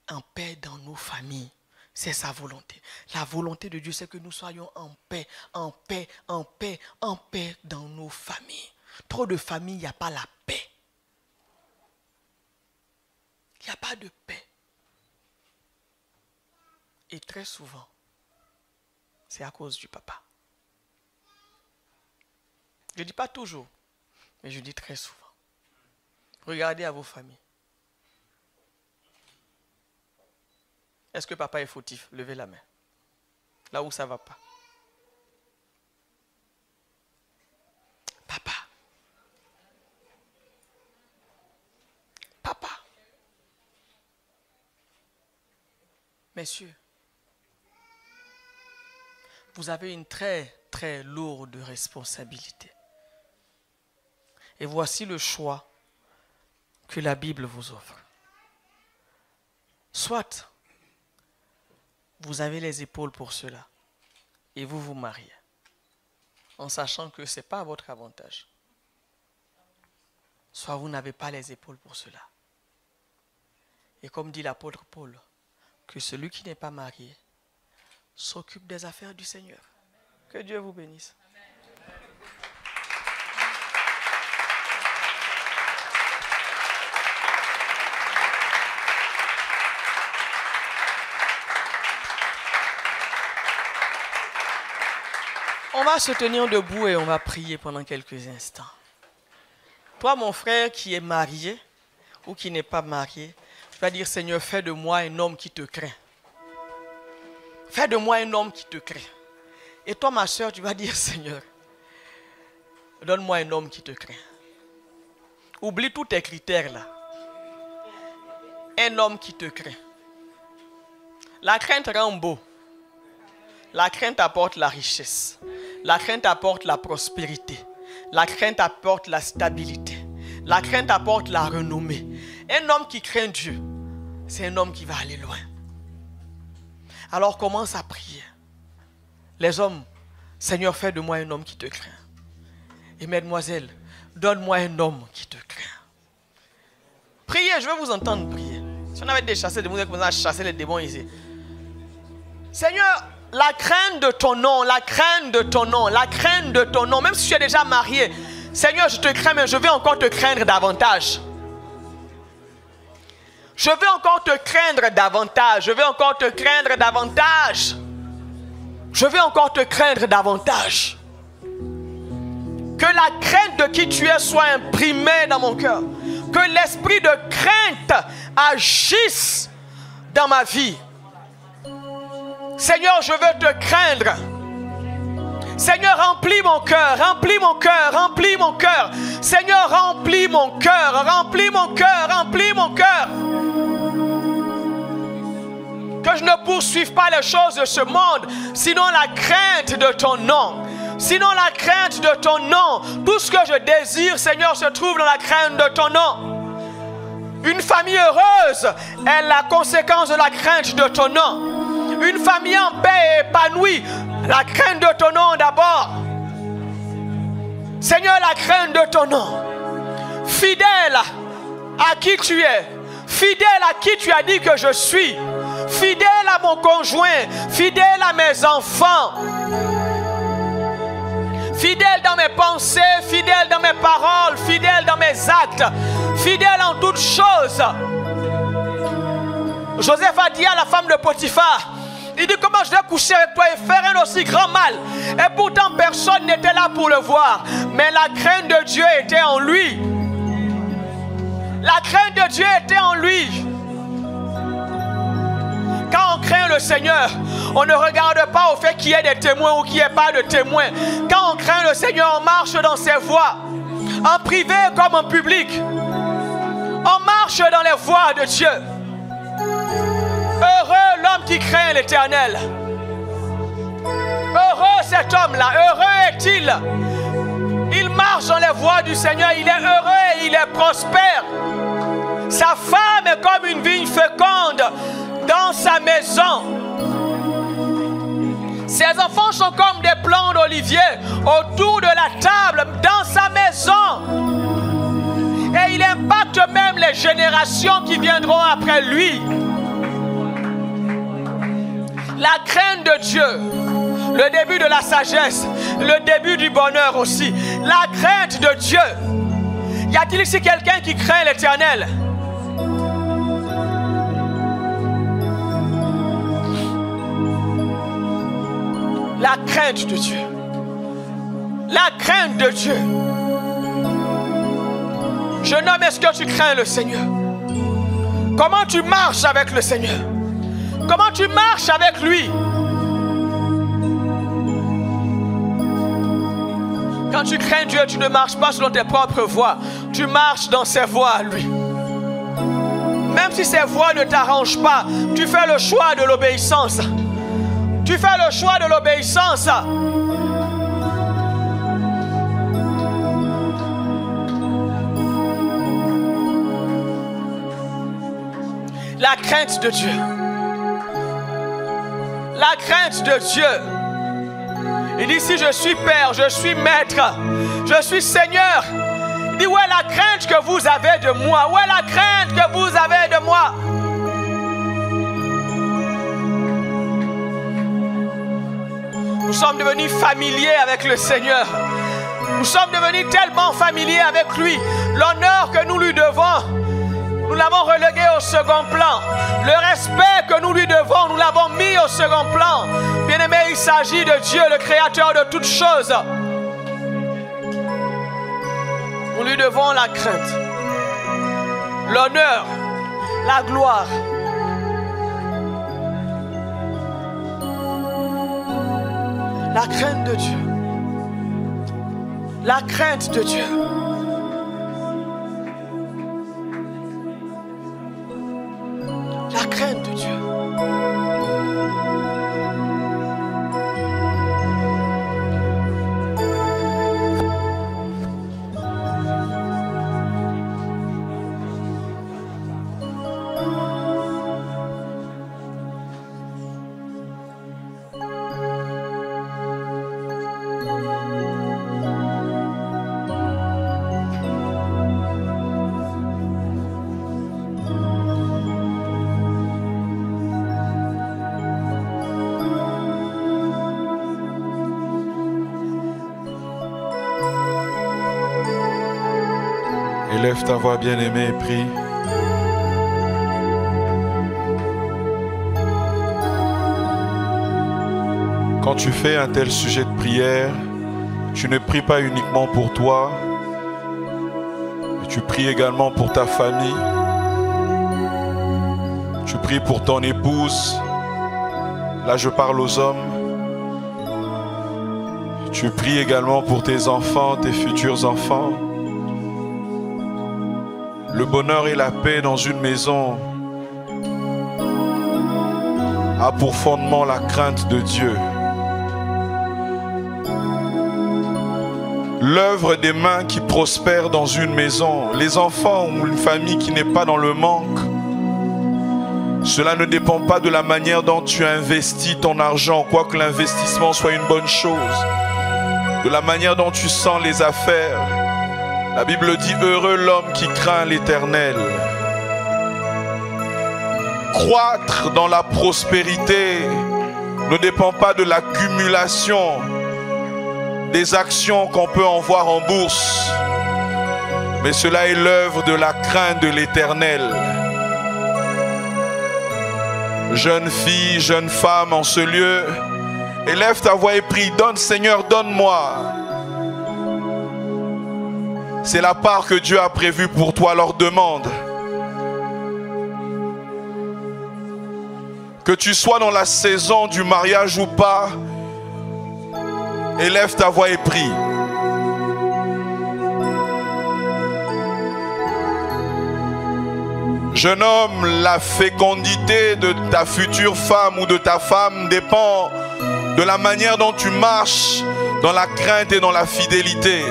en paix dans nos familles. C'est sa volonté. La volonté de Dieu, c'est que nous soyons en paix, en paix, en paix, en paix dans nos familles. Trop de familles, il n'y a pas la paix. Il n'y a pas de paix. Et très souvent, c'est à cause du papa. Je ne dis pas toujours, mais je dis très souvent. Regardez à vos familles. Est-ce que papa est fautif? Levez la main. Là où ça ne va pas. Papa. Papa. Messieurs, vous avez une très, très lourde responsabilité. Et voici le choix que la Bible vous offre. Soit vous avez les épaules pour cela et vous vous mariez en sachant que ce n'est pas à votre avantage. Soit vous n'avez pas les épaules pour cela. Et comme dit l'apôtre Paul, que celui qui n'est pas marié s'occupe des affaires du Seigneur. Que Dieu vous bénisse. On va se tenir debout et on va prier pendant quelques instants. Toi, mon frère qui est marié ou qui n'est pas marié, tu vas dire, Seigneur, fais de moi un homme qui te craint. Fais de moi un homme qui te craint. Et toi, ma soeur, tu vas dire, Seigneur, donne-moi un homme qui te craint. Oublie tous tes critères là. Un homme qui te craint. La crainte rend beau. La crainte apporte la richesse. La crainte apporte la prospérité. La crainte apporte la stabilité. La crainte apporte la renommée. Un homme qui craint Dieu, c'est un homme qui va aller loin. Alors commence à prier. Les hommes, Seigneur, fais de moi un homme qui te craint. Et mesdemoiselles, donne-moi un homme qui te craint. Priez, je vais vous entendre prier. Si on avait des chasseurs de démons, on a chassé les démons ici. Seigneur, la crainte de ton nom, la crainte de ton nom, la crainte de ton nom. Même si tu es déjà marié, Seigneur, je te crains, mais je vais encore te craindre davantage. Je vais encore te craindre davantage. Je vais encore te craindre davantage. Je vais encore te craindre davantage. Que la crainte de qui tu es soit imprimée dans mon cœur. Que l'esprit de crainte agisse dans ma vie. Seigneur, je veux te craindre. Seigneur, remplis mon cœur, remplis mon cœur, remplis mon cœur. Seigneur, remplis mon cœur, remplis mon cœur, remplis mon cœur. Que je ne poursuive pas les choses de ce monde, sinon la crainte de ton nom. Sinon la crainte de ton nom. Tout ce que je désire, Seigneur, se trouve dans la crainte de ton nom. Une famille heureuse est la conséquence de la crainte de ton nom. Une famille en paix et épanouie, la crainte de ton nom d'abord. Seigneur, la crainte de ton nom. Fidèle à qui tu es. Fidèle à qui tu as dit que je suis. Fidèle à mon conjoint. Fidèle à mes enfants. Fidèle dans mes pensées. Fidèle dans mes paroles. Fidèle dans mes actes. Fidèle en toutes choses. Joseph a dit à la femme de Potiphar, il dit, comment je vais coucher avec toi et faire un aussi grand mal? Et pourtant personne n'était là pour le voir. Mais la crainte de Dieu était en lui. La crainte de Dieu était en lui. Quand on craint le Seigneur, on ne regarde pas au fait qu'il y ait des témoins ou qu'il n'y ait pas de témoins. Quand on craint le Seigneur, on marche dans ses voies. En privé comme en public. On marche dans les voies de Dieu. Heureux l'homme qui craint l'Éternel. Heureux cet homme-là. Heureux est-il. Il marche dans les voies du Seigneur. Il est heureux et il est prospère. Sa femme est comme une vigne féconde dans sa maison. Ses enfants sont comme des plants d'olivier autour de la table dans sa maison. Et il impacte même les générations qui viendront après lui. La crainte de Dieu, le début de la sagesse, le début du bonheur aussi. La crainte de Dieu. Y a-t-il ici quelqu'un qui craint l'Éternel? La crainte de Dieu. La crainte de Dieu. Jeune homme, est-ce que tu crains le Seigneur? Comment tu marches avec le Seigneur? Comment tu marches avec lui? Quand tu crains Dieu, tu ne marches pas selon tes propres voies. Tu marches dans ses voies à lui. Même si ses voies ne t'arrangent pas, tu fais le choix de l'obéissance. Tu fais le choix de l'obéissance. La crainte de Dieu. La crainte de Dieu. Il dit, si je suis Père, je suis Maître, je suis Seigneur. Il dit, où est la crainte que vous avez de moi? Où est la crainte que vous avez de moi? Nous sommes devenus familiers avec le Seigneur. Nous sommes devenus tellement familiers avec lui. L'honneur que nous lui devons, nous l'avons relégué au second plan. Le respect que nous lui devons, nous l'avons mis au second plan. Bien-aimé, il s'agit de Dieu, le créateur de toutes choses. Nous lui devons la crainte, l'honneur, la gloire. La crainte de Dieu. La crainte de Dieu. La crainte de Dieu. Élève ta voix, bien-aimée, et prie. Quand tu fais un tel sujet de prière, tu ne pries pas uniquement pour toi, mais tu pries également pour ta famille. Tu pries pour ton épouse. Là, je parle aux hommes. Tu pries également pour tes enfants, tes futurs enfants. Le bonheur et la paix dans une maison a pour fondement la crainte de Dieu. L'œuvre des mains qui prospèrent dans une maison, les enfants ou une famille qui n'est pas dans le manque, cela ne dépend pas de la manière dont tu investis ton argent, quoique l'investissement soit une bonne chose, de la manière dont tu sens les affaires. La Bible dit « Heureux l'homme qui craint l'Éternel ». Croître dans la prospérité ne dépend pas de l'accumulation des actions qu'on peut en voir en bourse, mais cela est l'œuvre de la crainte de l'Éternel. Jeune fille, jeune femme en ce lieu, élève ta voix et prie, donne Seigneur, donne-moi. C'est la part que Dieu a prévue pour toi, leur demande. Que tu sois dans la saison du mariage ou pas, élève ta voix et prie. Jeune homme, la fécondité de ta future femme ou de ta femme dépend de la manière dont tu marches dans la crainte et dans la fidélité.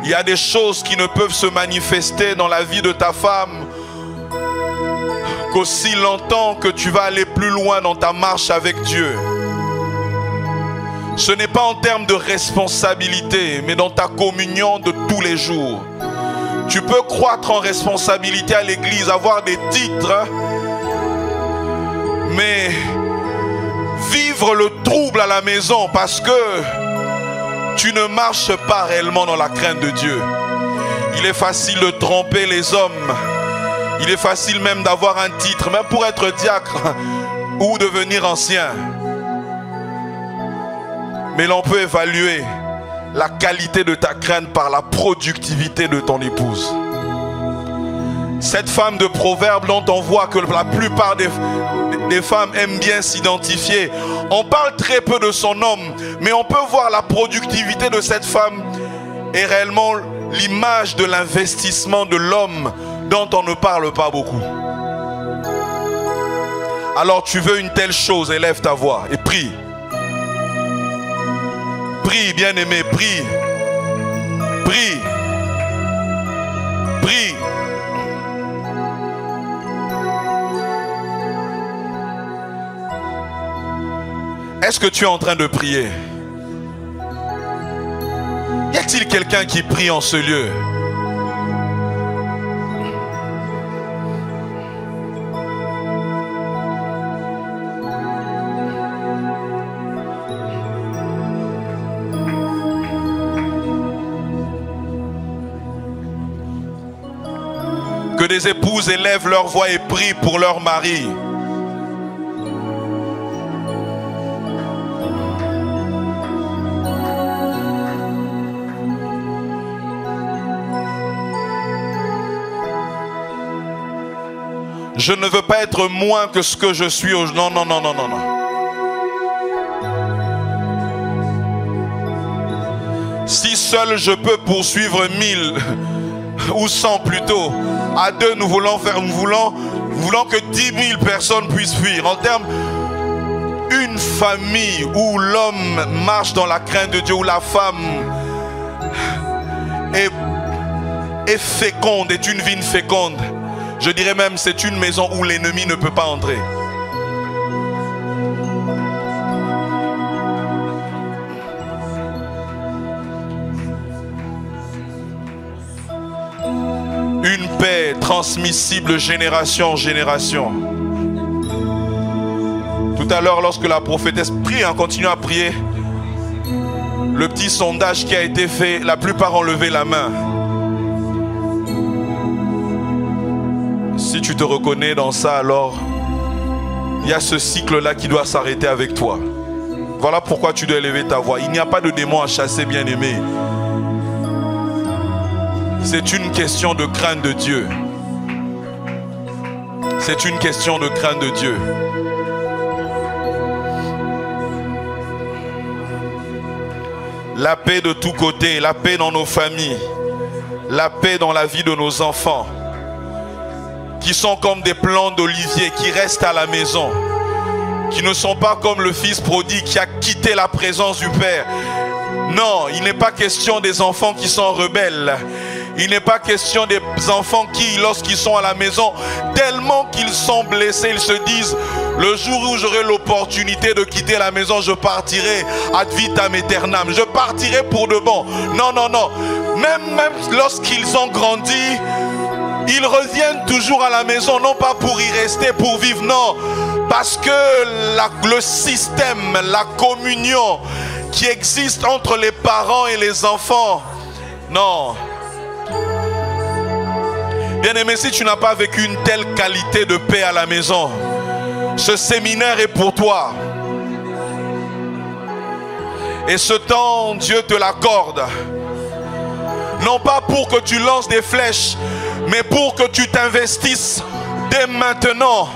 Il y a des choses qui ne peuvent se manifester dans la vie de ta femme qu'aussi longtemps que tu vas aller plus loin dans ta marche avec Dieu. Ce n'est pas en termes de responsabilité, mais dans ta communion de tous les jours. Tu peux croître en responsabilité à l'église, avoir des titres, mais vivre le trouble à la maison parce que tu ne marches pas réellement dans la crainte de Dieu. Il est facile de tromper les hommes. Il est facile même d'avoir un titre, même pour être diacre ou devenir ancien. Mais l'on peut évaluer la qualité de ta crainte par la productivité de ton épouse. Cette femme de Proverbe dont on voit que la plupart des femmes aiment bien s'identifier. On parle très peu de son homme, mais on peut voir la productivité de cette femme est réellement l'image de l'investissement de l'homme dont on ne parle pas beaucoup. Alors tu veux une telle chose, élève ta voix et prie. Prie, bien-aimé, prie. Prie. Prie. Est-ce que tu es en train de prier? Y a-t-il quelqu'un qui prie en ce lieu? Que des épouses élèvent leur voix et prient pour leur mari. Je ne veux pas être moins que ce que je suis aujourd'hui. Non, non, non, non, non, non. Si seul je peux poursuivre 1000 ou 100 plutôt, à deux nous voulons faire, nous voulons que 10 000 personnes puissent fuir. En termes, une famille où l'homme marche dans la crainte de Dieu, où la femme est féconde, est une vigne féconde. Je dirais même c'est une maison où l'ennemi ne peut pas entrer. Une paix transmissible génération en génération. Tout à l'heure, lorsque la prophétesse prie, continue à prier, le petit sondage qui a été fait, la plupart ont levé la main. Si tu te reconnais dans ça, alors il y a ce cycle-là qui doit s'arrêter avec toi. Voilà pourquoi tu dois élever ta voix. Il n'y a pas de démon à chasser, bien-aimé. C'est une question de crainte de Dieu. C'est une question de crainte de Dieu. La paix de tous côtés, la paix dans nos familles, la paix dans la vie de nos enfants, qui sont comme des plants d'olivier, qui restent à la maison, qui ne sont pas comme le fils prodigue qui a quitté la présence du Père. Non, il n'est pas question des enfants qui sont rebelles. Il n'est pas question des enfants qui, lorsqu'ils sont à la maison, tellement qu'ils sont blessés, ils se disent: le jour où j'aurai l'opportunité de quitter la maison, je partirai ad vitam aeternam. Je partirai pour de bon. Non, non, non. Même lorsqu'ils ont grandi, ils reviennent toujours à la maison, non pas pour y rester, pour vivre, non. Parce que le système, la communion qui existe entre les parents et les enfants, non. Bien-aimé, si tu n'as pas vécu une telle qualité de paix à la maison, ce séminaire est pour toi. Et ce temps, Dieu te l'accorde. Non pas pour que tu lances des flèches, mais pour que tu t'investisses dès maintenant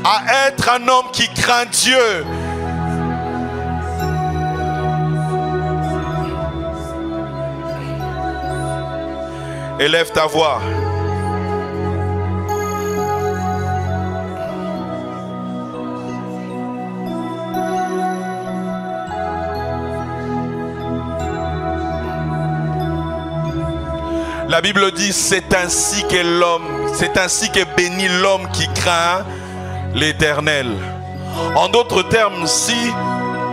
à être un homme qui craint Dieu. Élève ta voix. La Bible dit: c'est ainsi qu'est l'homme, c'est ainsi qu'est béni l'homme qui craint l'Éternel. En d'autres termes, si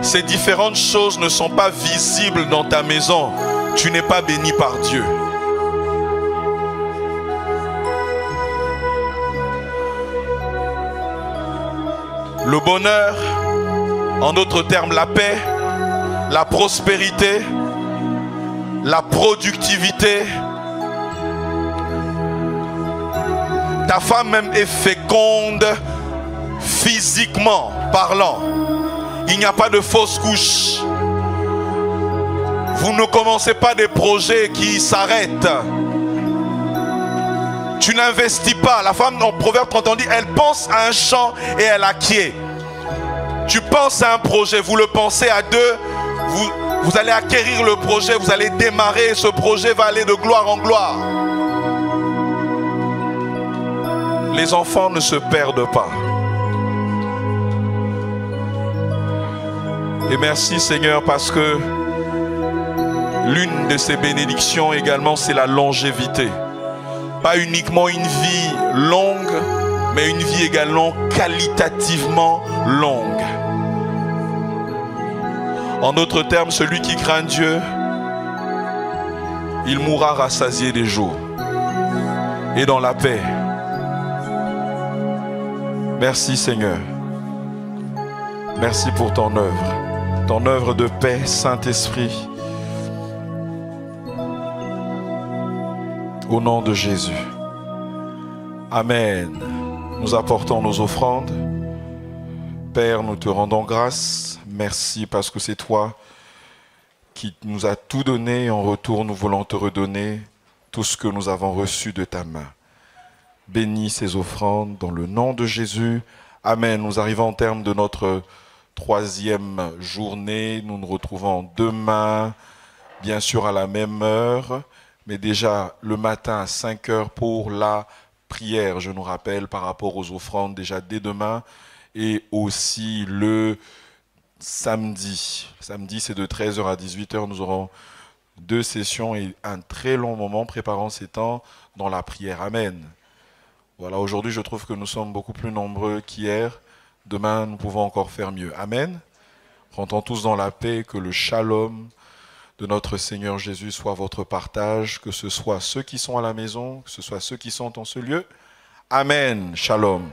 ces différentes choses ne sont pas visibles dans ta maison, tu n'es pas béni par Dieu. Le bonheur, en d'autres termes la paix, la prospérité, la productivité. Ta femme même est féconde physiquement parlant. Il n'y a pas de fausse couche. Vous ne commencez pas des projets qui s'arrêtent. Tu n'investis pas. La femme, dans Proverbe, quand on dit, elle pense à un champ et elle acquiert. Tu penses à un projet, vous le pensez à deux, vous allez acquérir le projet, vous allez démarrer et ce projet va aller de gloire en gloire. Les enfants ne se perdent pas. Et merci Seigneur parce que l'une de ces bénédictions également, c'est la longévité. Pas uniquement une vie longue, mais une vie également qualitativement longue. En d'autres termes, celui qui craint Dieu, il mourra rassasié des jours et dans la paix. Merci Seigneur. Merci pour ton œuvre de paix, Saint-Esprit. Au nom de Jésus. Amen. Nous apportons nos offrandes. Père, nous te rendons grâce. Merci parce que c'est toi qui nous as tout donné. En retour, nous voulons te redonner tout ce que nous avons reçu de ta main. Bénis ces offrandes dans le nom de Jésus. Amen. Nous arrivons au terme de notre 3e journée. Nous nous retrouvons demain, bien sûr à la même heure, mais déjà le matin à 5 heures pour la prière. Je nous rappelle par rapport aux offrandes déjà dès demain et aussi le samedi. Samedi, c'est de 13h à 18h. Nous aurons 2 sessions et un très long moment préparant ces temps dans la prière. Amen. Voilà, aujourd'hui, je trouve que nous sommes beaucoup plus nombreux qu'hier. Demain, nous pouvons encore faire mieux. Amen. Rentrons tous dans la paix, que le shalom de notre Seigneur Jésus soit votre partage, que ce soit ceux qui sont à la maison, que ce soit ceux qui sont en ce lieu. Amen. Shalom.